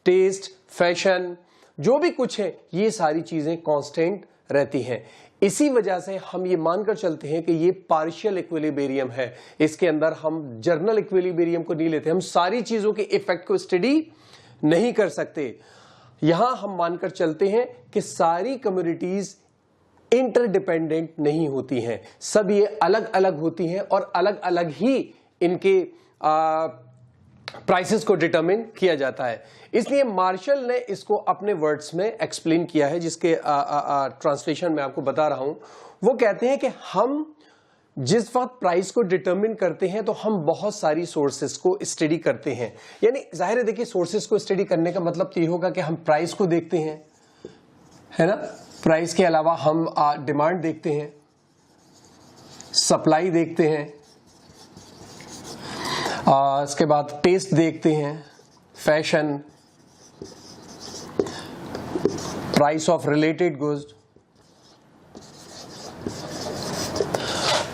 taste, fashion, जो भी कुछ है, ये सारी चीजें कांस्टेंट रहती हैं। इसी वजह से हम ये मानकर चलते हैं कि ये पार्शियल इक्विलिब्रियम है। इसके अंदर हम जर्नल इक्विलिब्रियम को नहीं लेते, हम सारी चीजों के इफेक्ट को स्टडी नहीं कर सकते। यहां हम मानकर चलते हैं कि सारी कम्युनिटीज इंटरडिपेंडेंट नहीं होती हैं, सब ये अलग अलग होती हैं और अलग अलग ही इनके प्राइसेस को डिटरमिन किया जाता है। इसलिए मार्शल ने इसको अपने वर्ड्स में एक्सप्लेन किया है, जिसके ट्रांसलेशन मैं आपको बता रहा हूं। वो कहते हैं कि हम जिस वक्त प्राइस को डिटरमिन करते हैं तो हम बहुत सारी सोर्सेस को स्टडी करते हैं। यानी जाहिर है, देखिए, सोर्सेस को स्टडी करने का मतलब तो ये होगा कि हम प्राइस को देखते हैं, है ना। प्राइस के अलावा हम डिमांड देखते हैं, सप्लाई देखते हैं, इसके बाद टेस्ट देखते हैं, fashion, price of related goods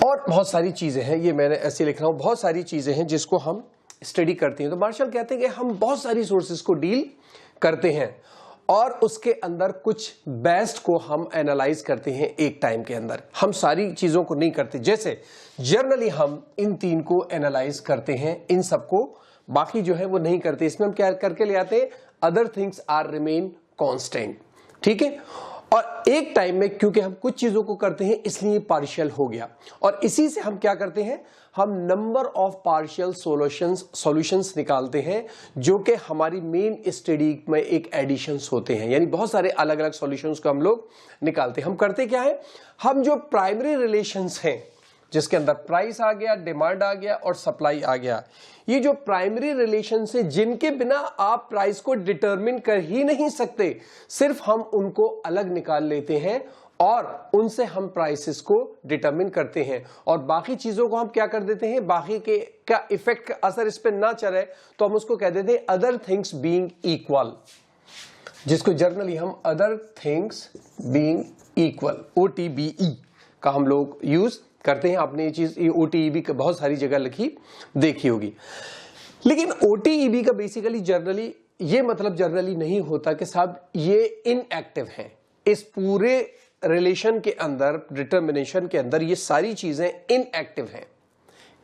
और बहुत सारी चीजें हैं। ये मैंने ऐसे लिख रहा हूं, बहुत सारी चीजें हैं जिसको हम स्टडी करते हैं। तो मार्शल कहते हैं कि हम बहुत सारी सोर्सेस को डील करते हैं और उसके अंदर कुछ बेस्ट को हम एनालाइज करते हैं एक टाइम के अंदर। हम सारी चीजों को नहीं करते, जैसे जर्नली हम इन तीन को एनालाइज करते हैं, इन सबको बाकी जो है वो नहीं करते। इसमें हम क्या करके ले आते हैं? Other things are remain constant, ठीक है। और एक टाइम में क्योंकि हम कुछ चीजों को करते हैं इसलिए पार्शियल हो गया, और इसी से हम क्या करते हैं? हम नंबर ऑफ पार्शियल सॉल्यूशंस निकालते हैं, जो कि हमारी मेन स्टडी में एक एडिशंस होते हैं। यानी बहुत सारे अलग अलग सॉल्यूशंस को हम लोग निकालते हैं। हम करते क्या है? हम जो प्राइमरी रिलेशंस हैं, जिसके अंदर प्राइस आ गया, डिमांड आ गया और सप्लाई आ गया, ये जो प्राइमरी रिलेशन से जिनके बिना आप प्राइस को डिटरमिन कर ही नहीं सकते, सिर्फ हम उनको अलग निकाल लेते हैं और उनसे हम प्राइसेस को डिटरमिन करते हैं। और बाकी चीजों को हम क्या कर देते हैं? बाकी के क्या इफेक्ट का असर इस पर ना चले तो हम उसको कह देते हैं अदर थिंग्स बीइंग इक्वल, जिसको जर्नली हम other things being equal, OTBE का हम लोग यूज करते हैं। आपने ये चीज OTEB का बहुत सारी जगह लिखी देखी होगी। लेकिन OTEB का बेसिकली जर्नली ये मतलब जर्नली नहीं होता कि साहब ये इनएक्टिव हैं। इस पूरे रिलेशन के अंदर, डिटरमिनेशन के अंदर, ये सारी चीजें इनएक्टिव हैं,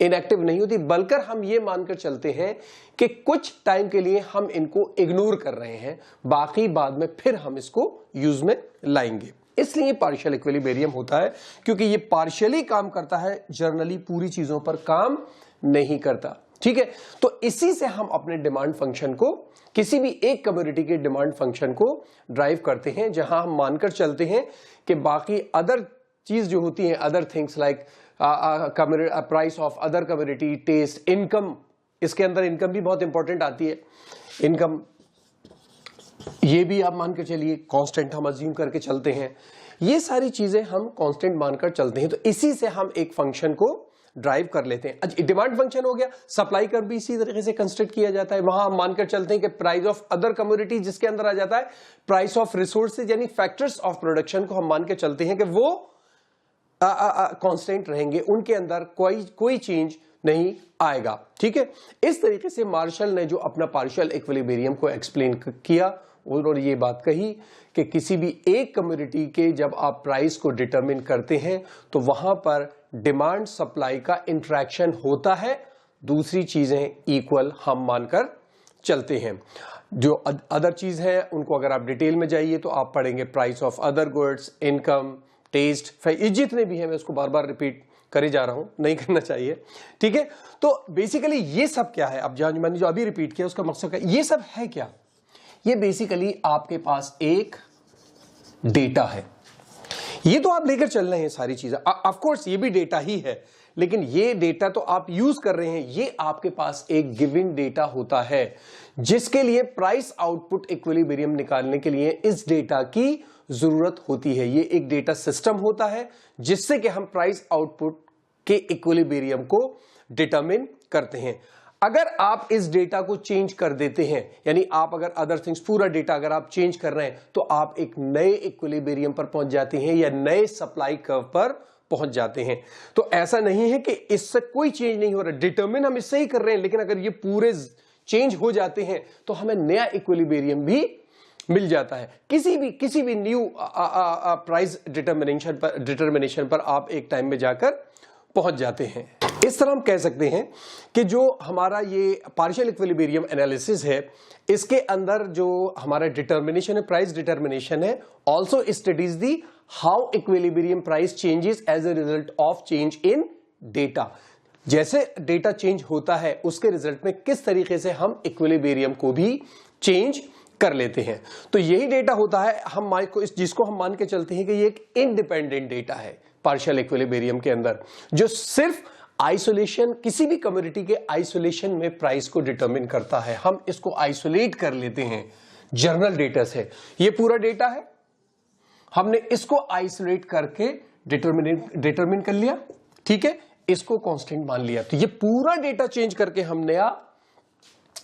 इनएक्टिव नहीं होती, बल्कि हम ये मानकर चलते हैं कि कुछ टाइम के लिए हम इनको इग्नोर कर रहे हैं, बाकी बाद में फिर हम इसको यूज में लाएंगे। इसलिए पार्शियल इक्विलिब्रियम होता है, क्योंकि ये पार्शियली काम करता है, जर्नली पूरी चीजों पर काम नहीं करता, ठीक है। तो इसी से हम अपने डिमांड फंक्शन को, किसी भी एक कमोडिटी के डिमांड फंक्शन को ड्राइव करते हैं, जहां हम मानकर चलते हैं कि बाकी अदर चीज जो होती है, other things like price of other commodity, taste, income, इसके अंदर इनकम भी बहुत इंपॉर्टेंट आती है। इनकम ये भी आप मान कर चलिए कांस्टेंट हम अज्यूम करके चलते हैं। ये सारी चीजें हम कांस्टेंट मानकर चलते हैं, तो इसी से हम एक फंक्शन को ड्राइव कर लेते हैं। डिमांड फंक्शन हो गया, सप्लाई कर भी इसी तरीके से कंस्ट्रक्ट किया जाता है। वहां हम मानकर चलते हैं कि प्राइस ऑफ अदर कमोडिटी, जिसके अंदर आ जाता है प्राइस ऑफ रिसोर्सेज, यानी फैक्टर्स ऑफ प्रोडक्शन को हम मान के चलते हैं कि वो कांस्टेंट रहेंगे, उनके अंदर कोई चेंज नहीं आएगा, ठीक है। इस तरीके से मार्शल ने जो अपना पार्शियल इक्विलिब्रियम को एक्सप्लेन किया, उन्होंने ये बात कही कि किसी भी एक कमोडिटी के जब आप प्राइस को डिटरमिन करते हैं तो वहां पर डिमांड सप्लाई का इंटरेक्शन होता है, दूसरी चीजें इक्वल हम मानकर चलते हैं। जो अदर चीज है उनको अगर आप डिटेल में जाइए तो आप पढ़ेंगे price of other goods, income, taste, ये जितने भी हैं, मैं उसको बार बार रिपीट करे जा रहा हूं, नहीं करना चाहिए, ठीक है। तो बेसिकली ये सब क्या है, अब मैंने जो अभी रिपीट किया उसका मकसद क्या, ये सब है क्या, ये बेसिकली आपके पास एक डेटा है। ये तो आप लेकर चल रहे हैं सारी चीजें, ऑफ कोर्स ये भी डेटा ही है, लेकिन ये डेटा तो आप यूज कर रहे हैं, ये आपके पास एक गिविंग डेटा होता है जिसके लिए प्राइस आउटपुट इक्विलिब्रियम निकालने के लिए इस डेटा की जरूरत होती है। ये एक डेटा सिस्टम होता है जिससे कि हम प्राइस आउटपुट के इक्विलिब्रियम को डिटरमिन करते हैं। अगर आप इस डेटा को चेंज कर देते हैं, यानी आप अगर अदर थिंग्स पूरा डेटा अगर आप चेंज कर रहे हैं, तो आप एक नए इक्विलिब्रियम पर पहुंच जाते हैं या नए सप्लाई कर्व पर पहुंच जाते हैं। तो ऐसा नहीं है कि इससे कोई चेंज नहीं हो रहा, डिटरमिन हम इससे ही कर रहे हैं, लेकिन अगर ये पूरे चेंज हो जाते हैं तो हमें नया इक्विलिब्रियम भी मिल जाता है। किसी भी न्यू प्राइस डिटर्मिनेशन पर आप एक टाइम में जाकर पहुंच जाते हैं। इस तरह हम कह सकते हैं कि जो हमारा ये पार्शियल इक्विलिब्रियम एनालिसिस है, इसके अंदर जो हमारा डिटर्मिनेशन है, प्राइस डिटर्मिनेशन है, also studies the how equilibrium price changes as a result of change in data. जैसे डेटा चेंज होता है उसके रिजल्ट में किस तरीके से हम इक्विलिब्रियम को भी चेंज कर लेते हैं। तो यही डेटा होता है जिसको हम मान के चलते हैं कि ये एक इंडिपेंडेंट डेटा है पार्शियल इक्विलिब्रियम के अंदर, जो सिर्फ आइसोलेशन, किसी भी कम्युनिटी के आइसोलेशन में प्राइस को डिटरमिन करता है। हम इसको आइसोलेट कर लेते हैं जर्नल डेटा से। ये पूरा डेटा है, हमने इसको आइसोलेट करके डिटरमिन कर लिया, ठीक है, इसको कांस्टेंट मान लिया। तो ये पूरा डेटा चेंज करके हम नया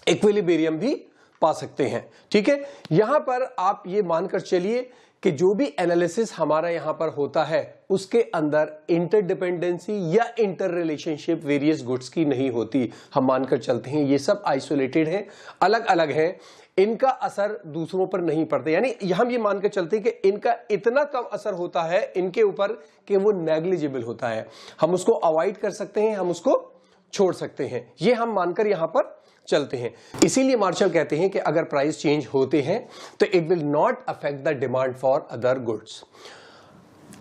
इक्विलिब्रियम भी पा सकते हैं, ठीक है। यहां पर आप ये मानकर चलिए कि जो भी एनालिसिस हमारा यहां पर होता है उसके अंदर इंटरडिपेंडेंसी या इंटर रिलेशनशिप वेरियस गुड्स की नहीं होती। हम मानकर चलते हैं ये सब आइसोलेटेड हैं, अलग अलग हैं, इनका असर दूसरों पर नहीं पड़ता। यानी हम ये मानकर चलते हैं कि इनका इतना कम असर होता है इनके ऊपर कि वो नेग्लिजिबल होता है। हम उसको अवॉइड कर सकते हैं, हम उसको छोड़ सकते हैं, ये हम मानकर यहां पर चलते हैं। इसीलिए मार्शल कहते हैं कि अगर प्राइस चेंज होते हैं तो it will not affect the demand for other goods.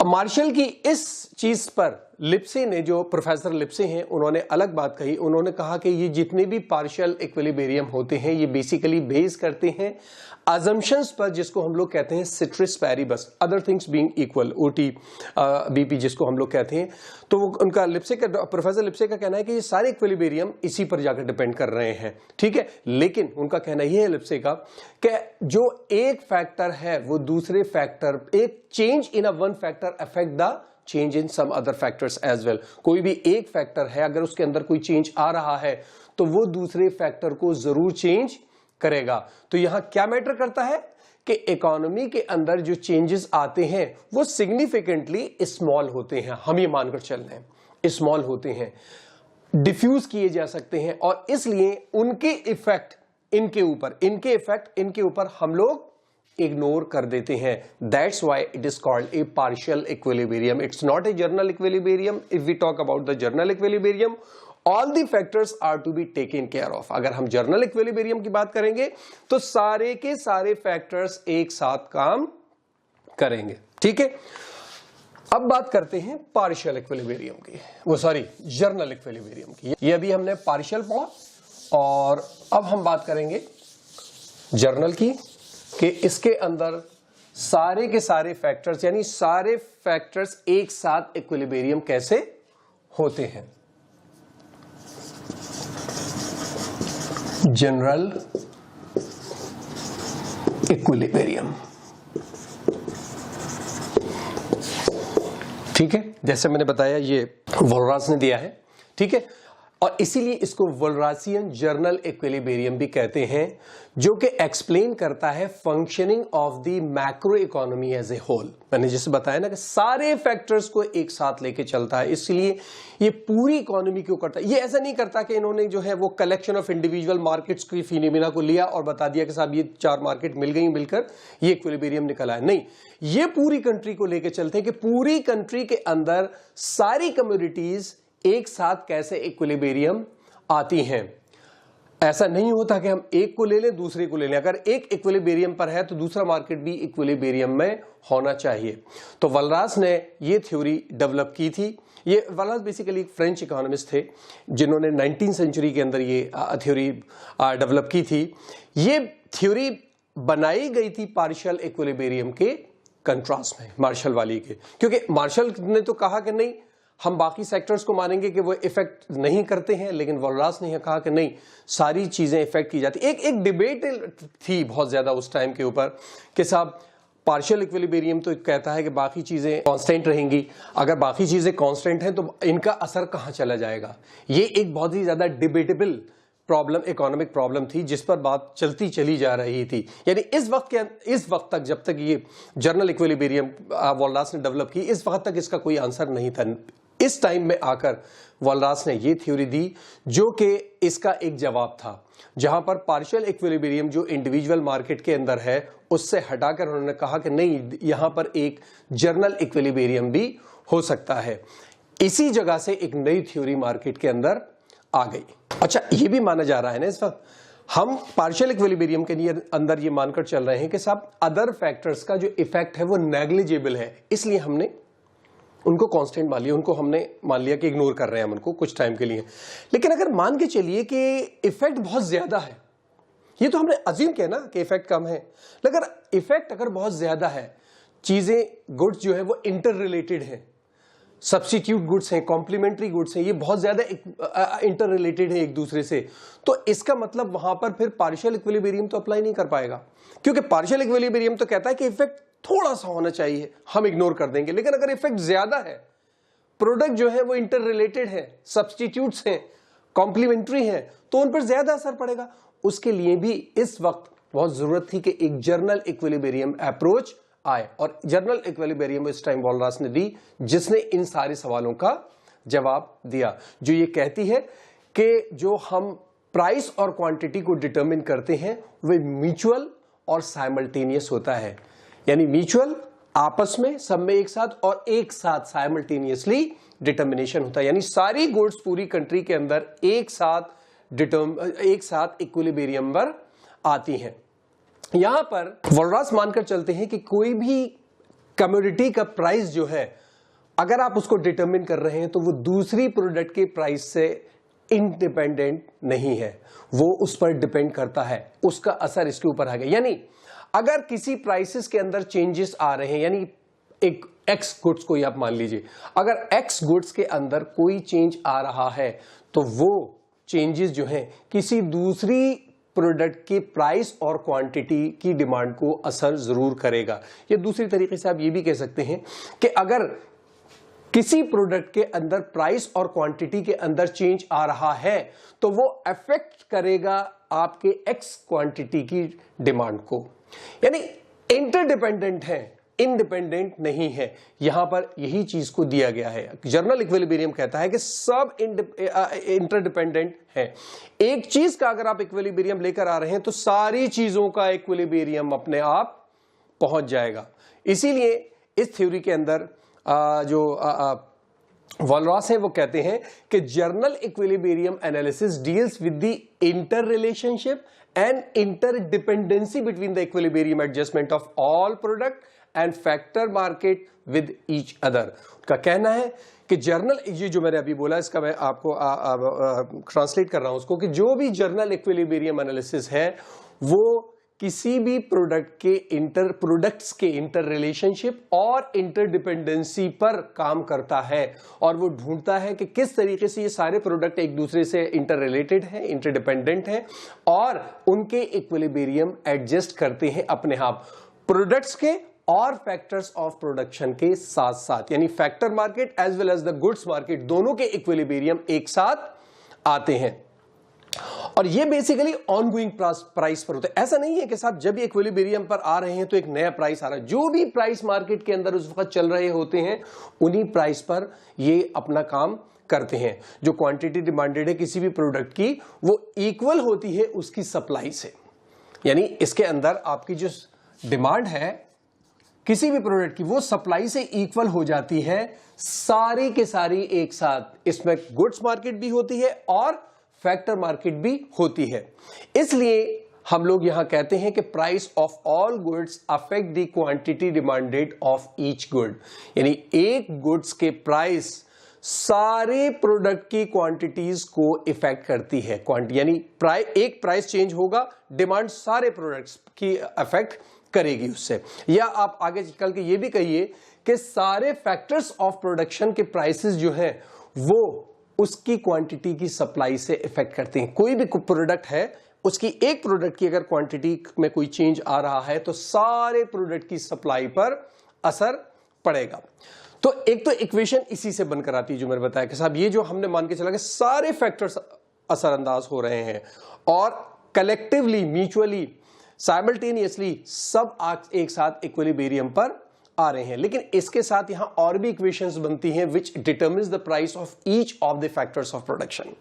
Marshall की इस चीज पर लिप्से ने, जो प्रोफेसर लिप्से हैं, उन्होंने अलग बात कही। उन्होंने कहा कि ये जितने भी पार्शियल इक्विलिब्रियम होते हैं ये बेसिकली बेस करते हैं अजम्पशंस पर, जिसको हम लोग कहते हैं citrus paribus, other things being equal, OT BP जिसको हम लोग कहते हैं। तो उनका प्रोफेसर लिप्से का कहना है कि ये सारे इक्विलिब्रियम इसी पर जाकर डिपेंड कर रहे हैं, ठीक है। लेकिन उनका कहना यह है लिप्से का कि जो एक फैक्टर है वो दूसरे फैक्टर, एक change in a one factor affect the change in some other factors as well. कोई भी एक फैक्टर है, अगर उसके अंदर कोई चेंज आ रहा है तो वो दूसरे फैक्टर को जरूर चेंज करेगा। तो यहां क्या मैटर करता है कि इकोनॉमी के अंदर जो चेंजेस आते हैं वो सिग्निफिकेंटली स्मॉल होते हैं। हम ये मानकर चल रहे हैं स्मॉल होते हैं, डिफ्यूज किए जा सकते हैं, और इसलिए उनके इफेक्ट इनके ऊपर हम लोग इग्नोर कर देते हैं। That's why it is called a partial equilibrium. It's not a general equilibrium. If we talk about the general equilibrium, all the factors are to be taken care of. अगर हम जर्नल इक्विलिब्रियम की बात करेंगे तो सारे के सारे फैक्टर्स एक साथ काम करेंगे, ठीक है। अब बात करते हैं पार्शियल इक्विलिब्रियम की, जर्नल इक्विलिब्रियम की। ये अभी हमने पार्शियल पढ़ा, और अब हम बात करेंगे जर्नल की, कि इसके अंदर सारे के सारे फैक्टर्स, यानी सारे फैक्टर्स एक साथ इक्विलिब्रियम कैसे होते हैं। जनरल इक्विलिब्रियम, ठीक है, जैसे मैंने बताया ये वोलरास ने दिया है, ठीक है, और इसीलिए इसको वोलरासियन जर्नल इक्विलिब्रियम भी कहते हैं, जो कि एक्सप्लेन करता है functioning of the macro economy as a whole. मैंने जैसे बताया ना कि सारे फैक्टर्स को एक साथ लेके चलता है, इसलिए ये पूरी इकोनॉमी क्यों करता है। ये ऐसा नहीं करता कि इन्होंने जो है वो कलेक्शन ऑफ इंडिविजुअल मार्केट्स की फिनोमेना को लिया और बता दिया कि साहब ये 4 मार्केट मिल गई मिलकर ये इक्विलिब्रियम निकला है। नहीं, ये पूरी कंट्री को लेके चलते हैं कि पूरी कंट्री के अंदर सारी कम्युनिटीज एक साथ कैसे इक्विलिब्रियम आती हैं। ऐसा नहीं होता कि हम एक को ले लें दूसरे को ले लें, अगर एक इक्विलिब्रियम पर है तो दूसरा मार्केट भी इक्विलिब्रियम में होना चाहिए। तो वलरास ने ये थ्योरी डेवलप की थी। ये वलरास बेसिकली एक फ्रेंच इकोनॉमिस्ट थे जिन्होंने 19वीं सेंचुरी के अंदर ये थ्योरी डेवलप की थी। ये थ्योरी बनाई गई थी पार्शियल इक्विलिब्रियम के कंट्रास्ट में, मार्शल वाली के, क्योंकि मार्शल ने तो कहा कि नहीं हम बाकी सेक्टर्स को मानेंगे कि वो इफेक्ट नहीं करते हैं, लेकिन वलरास ने कहा कि नहीं सारी चीजें इफेक्ट की जाती। एक डिबेट थी बहुत ज्यादा उस टाइम के ऊपर कि साहब पार्शियल इक्विलिब्रियम तो कहता है कि बाकी चीजें कांस्टेंट रहेंगी, अगर बाकी चीजें कांस्टेंट हैं तो इनका असर कहां चला जाएगा। ये एक बहुत ही ज्यादा डिबेटेबल प्रॉब्लम, इकोनॉमिक प्रॉब्लम थी जिस पर बात चलती चली जा रही थी। यानी इस वक्त तक जब तक ये जर्नल इक्विलिब्रियम वलरास ने डेवलप की, इस वक्त तक इसका कोई आंसर नहीं था। इस टाइम में आकर वलरास ने ये थ्योरी दी जो कि इसका एक जवाब था, जहां पर पार्शियल इक्विलिब्रियम जो इंडिविजुअल मार्केट के अंदर है उससे हटाकर उन्होंने कहा कि नहीं यहां पर एक जर्नल इक्विलिब्रियम भी हो सकता है। इसी जगह से एक नई थ्योरी मार्केट के अंदर आ गई। अच्छा, ये भी माना जा रहा है ना इस वक्त हम पार्शियल इक्विलिब्रियम के अंदर ये मानकर चल रहे हैं कि साहब अदर फैक्टर्स का जो इफेक्ट है वो नेग्लिजिबल है, इसलिए हमने उनको कांस्टेंट मान लिया, उनको हमने मान लिया कि इग्नोर कर रहे हैं हम उनको कुछ टाइम के लिए। लेकिन अगर मान के चलिए कि इफेक्ट बहुत ज्यादा है, ये तो हमने अज्यूम किया ना कि इफेक्ट कम है, लेकिन इफेक्ट अगर बहुत ज्यादा है, चीजें गुड्स जो है वो इंटर रिलेटेड है, सब्स्टिट्यूट गुड्स हैं, कॉम्प्लीमेंट्री गुड्स हैं, ये बहुत ज्यादा इंटर रिलेटेड है एक दूसरे से, तो इसका मतलब वहां पर फिर पार्शियल इक्विलिब्रियम तो अप्लाई नहीं कर पाएगा, क्योंकि पार्शियल इक्विलिब्रियम तो कहता है कि इफेक्ट थोड़ा सा होना चाहिए, हम इग्नोर कर देंगे। लेकिन अगर इफेक्ट ज्यादा है, प्रोडक्ट जो है वो इंटर रिलेटेड है, सब्स्टिट्यूट्स हैं, कॉम्प्लीमेंट्री हैं, तो उन पर ज्यादा असर पड़ेगा। उसके लिए भी इस वक्त बहुत जरूरत थी कि एक जर्नल इक्विलिब्रियम अप्रोच आए, और जर्नल इक्विलिब्रियम इस टाइम वलरास ने दी, जिसने इन सारे सवालों का जवाब दिया, जो ये कहती है कि जो हम प्राइस और क्वांटिटी को डिटरमिन करते हैं वे म्यूचुअल और साइमल्टेनियस होता है। यानी म्यूचुअल आपस में सब में एक साथ, और एक साथ साइमल्टेनियसली डिटर्मिनेशन होता है। यानी सारी गुड्स पूरी कंट्री के अंदर एक साथ इक्विलिब्रियम पर आती हैं। यहां पर वलरास मानकर चलते हैं कि कोई भी कमोडिटी का प्राइस जो है, अगर आप उसको डिटरमिन कर रहे हैं तो वो दूसरी प्रोडक्ट के प्राइस से इंडिपेंडेंट नहीं है, वो उस पर डिपेंड करता है, उसका असर इसके ऊपर आ गया। यानी अगर किसी प्राइसेस के अंदर चेंजेस आ रहे हैं, यानी एक एक्स गुड्स को ही आप मान लीजिए, अगर एक्स गुड्स के अंदर कोई चेंज आ रहा है तो वो चेंजेस जो हैं किसी दूसरी प्रोडक्ट के प्राइस और क्वांटिटी की डिमांड को असर जरूर करेगा। या दूसरी तरीके से आप ये भी कह सकते हैं कि अगर किसी प्रोडक्ट के अंदर प्राइस और क्वांटिटी के अंदर चेंज आ रहा है तो वो अफेक्ट करेगा आपके एक्स क्वांटिटी की डिमांड को। यानी इंटरडिपेंडेंट है, इंडिपेंडेंट नहीं है। यहां पर यही चीज को दिया गया है। जर्नल इक्विलिब्रियम कहता है कि सब इंटरडिपेंडेंट है। एक चीज का अगर आप इक्विलिब्रियम लेकर आ रहे हैं तो सारी चीजों का इक्विलिब्रियम अपने आप पहुंच जाएगा। इसीलिए इस थ्योरी के अंदर जो वलरास है वो कहते हैं कि journal equilibrium analysis deals with the inter relationship and interdependency between the equilibrium adjustment of all product and factor market with each other. उनका कहना है कि जर्नल, ये जो मैंने अभी बोला इसका मैं आपको ट्रांसलेट कर रहा हूं उसको, कि जो भी जर्नल इक्विलिब्रियम एनालिसिस है वो किसी भी प्रोडक्ट्स के इंटर रिलेशनशिप और इंटरडिपेंडेंसी पर काम करता है, और वो ढूंढता है कि किस तरीके से ये सारे प्रोडक्ट एक दूसरे से इंटर रिलेटेड हैं, इंटरडिपेंडेंट हैं, और उनके इक्विलिब्रियम एडजस्ट करते हैं अपने आप प्रोडक्ट्स के और फैक्टर्स ऑफ प्रोडक्शन के साथ साथ। यानी factor market as well as the goods market दोनों के इक्विलिब्रियम एक साथ आते हैं, और ये बेसिकली ऑनगोइंग प्राइस पर होता है। ऐसा नहीं है कि साहब जब ये इक्विलिब्रियम पर आ रहे हैं तो एक नया प्राइस आ रहा है। जो भी प्राइस मार्केट के अंदर उस वक्त चल रहे होते हैं उन्हीं प्राइस पर ये अपना काम करते हैं। जो क्वांटिटी डिमांडेड है किसी भी प्रोडक्ट की वो इक्वल होती है उसकी सप्लाई से। यानी इसके अंदर आपकी जो डिमांड है किसी भी प्रोडक्ट की वो सप्लाई से इक्वल हो जाती है सारी के सारी एक साथ। इसमें गुड्स मार्केट भी होती है और फैक्टर मार्केट भी होती है। इसलिए हम लोग यहां कहते हैं कि price of all goods affect the quantity demanded of each good, यानी एक गुड्स के प्राइस सारे प्रोडक्ट की क्वांटिटीज को इफेक्ट करती है। यानी एक प्राइस चेंज होगा, डिमांड सारे प्रोडक्ट्स की इफेक्ट करेगी उससे। या आप आगे चल के ये भी कहिए कि सारे फैक्टर्स ऑफ प्रोडक्शन के प्राइसेस जो हैं वो उसकी क्वांटिटी की सप्लाई से इफेक्ट करते हैं। कोई भी प्रोडक्ट है, उसकी एक प्रोडक्ट की अगर क्वांटिटी में कोई चेंज आ रहा है तो सारे प्रोडक्ट की सप्लाई पर असर पड़ेगा। तो एक तो इक्वेशन इसी से बनकर आती है जो मैंने बताया कि साहब ये जो हमने मान के चला कि सारे फैक्टर्स असरअंदाज हो रहे हैं और कलेक्टिवली, म्यूचुअली, साइमल्टेनियसली सब एक साथ इक्विलिब्रियम पर आ रहे हैं। लेकिन इसके साथ यहां और भी इक्वेशंस बनती हैं which determines the price of each of the factors of production.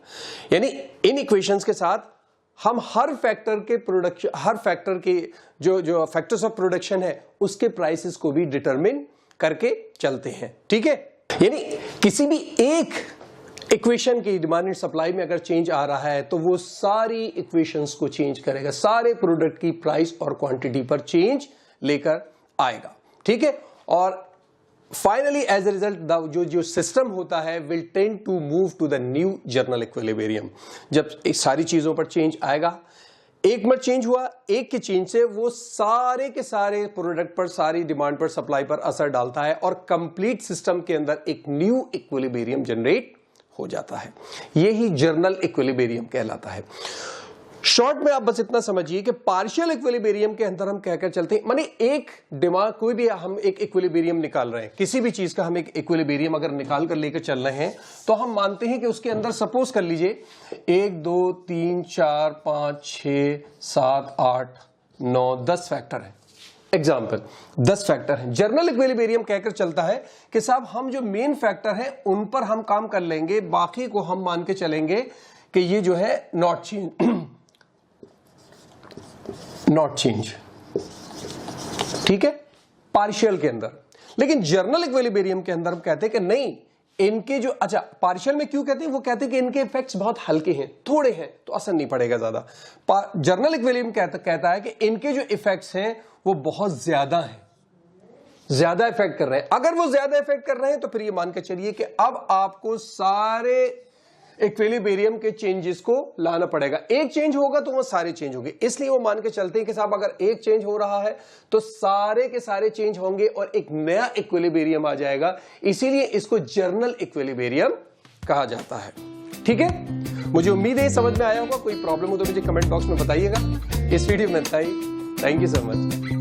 यानी इन इक्वेशंस के साथ हम हर फैक्टर के प्रोडक्शन, हर फैक्टर के जो फैक्टर्स ऑफ प्रोडक्शन है उसके प्राइसेस को भी डिटरमिन करके चलते हैं। ठीक है, यानी किसी भी एक इक्वेशन की डिमांड एंड सप्लाई में अगर चेंज आ रहा है तो वो सारी इक्वेशंस को चेंज करेगा, सारे प्रोडक्ट की प्राइस और क्वांटिटी पर चेंज लेकर आएगा। ठीक है, और फाइनली एज ए रिजल्ट जो सिस्टम होता है will tend to move to the new general equilibrium. जब इस सारी चीजों पर चेंज आएगा, एक में चेंज हुआ, एक के चेंज से वो सारे के सारे प्रोडक्ट पर, सारी डिमांड पर, सप्लाई पर असर डालता है और कंप्लीट सिस्टम के अंदर एक न्यू इक्विलिब्रियम जनरेट हो जाता है। यही जर्नल इक्विलिब्रियम कहलाता है। शॉर्ट में आप बस इतना समझिए कि पार्शियल इक्विलिब्रियम के अंदर हम कहकर चलते हैं, माने एक दिमाग, कोई भी हम एक इक्विलिब्रियम निकाल रहे हैं, किसी भी चीज का हम एक इक्विलिब्रियम अगर निकाल कर लेकर चल रहे हैं तो हम मानते हैं कि उसके अंदर सपोज कर लीजिए 1 2 3 4 5 6 7 8 9 10 फैक्टर है। एग्जाम्पल 10 फैक्टर हैं। जर्नल इक्विलिब्रियम कहकर चलता है कि साहब हम जो मेन फैक्टर हैं उन पर हम काम कर लेंगे, बाकी को हम मान के चलेंगे कि ये जो है नॉट चेंज। ठीक है, पार्शियल के अंदर। लेकिन जर्नल इक्विलिब्रियम के अंदर हम कहते हैं कि नहीं, इनके जो, अच्छा पार्शियल में क्यों कहते हैं, वो कहते हैं कि इनके इफेक्ट्स बहुत हल्के हैं, थोड़े हैं तो असर नहीं पड़ेगा ज्यादा। जर्नल इक्विलिब्रियम कहता है कि इनके जो इफेक्ट्स हैं वो बहुत ज्यादा हैं, ज्यादा इफेक्ट कर रहे हैं। अगर वो ज्यादा इफेक्ट कर रहे हैं तो फिर ये मान के चलिए कि अब आपको सारे इक्विलिब्रियम के चेंजेस को लाना पड़ेगा। एक चेंज होगा तो वो सारे चेंज होंगे, इसलिए वो मान के चलते हैं कि साहब अगर एक चेंज हो रहा है तो सारे के सारे चेंज होंगे और एक नया इक्विलिब्रियम आ जाएगा। इसीलिए इसको जर्नल इक्विलिब्रियम कहा जाता है। ठीक है, मुझे उम्मीद है समझ में आया होगा। कोई प्रॉब्लम हो तो मुझे कमेंट बॉक्स में बताइएगा। इस वीडियो में इतना ही। Thank you so much.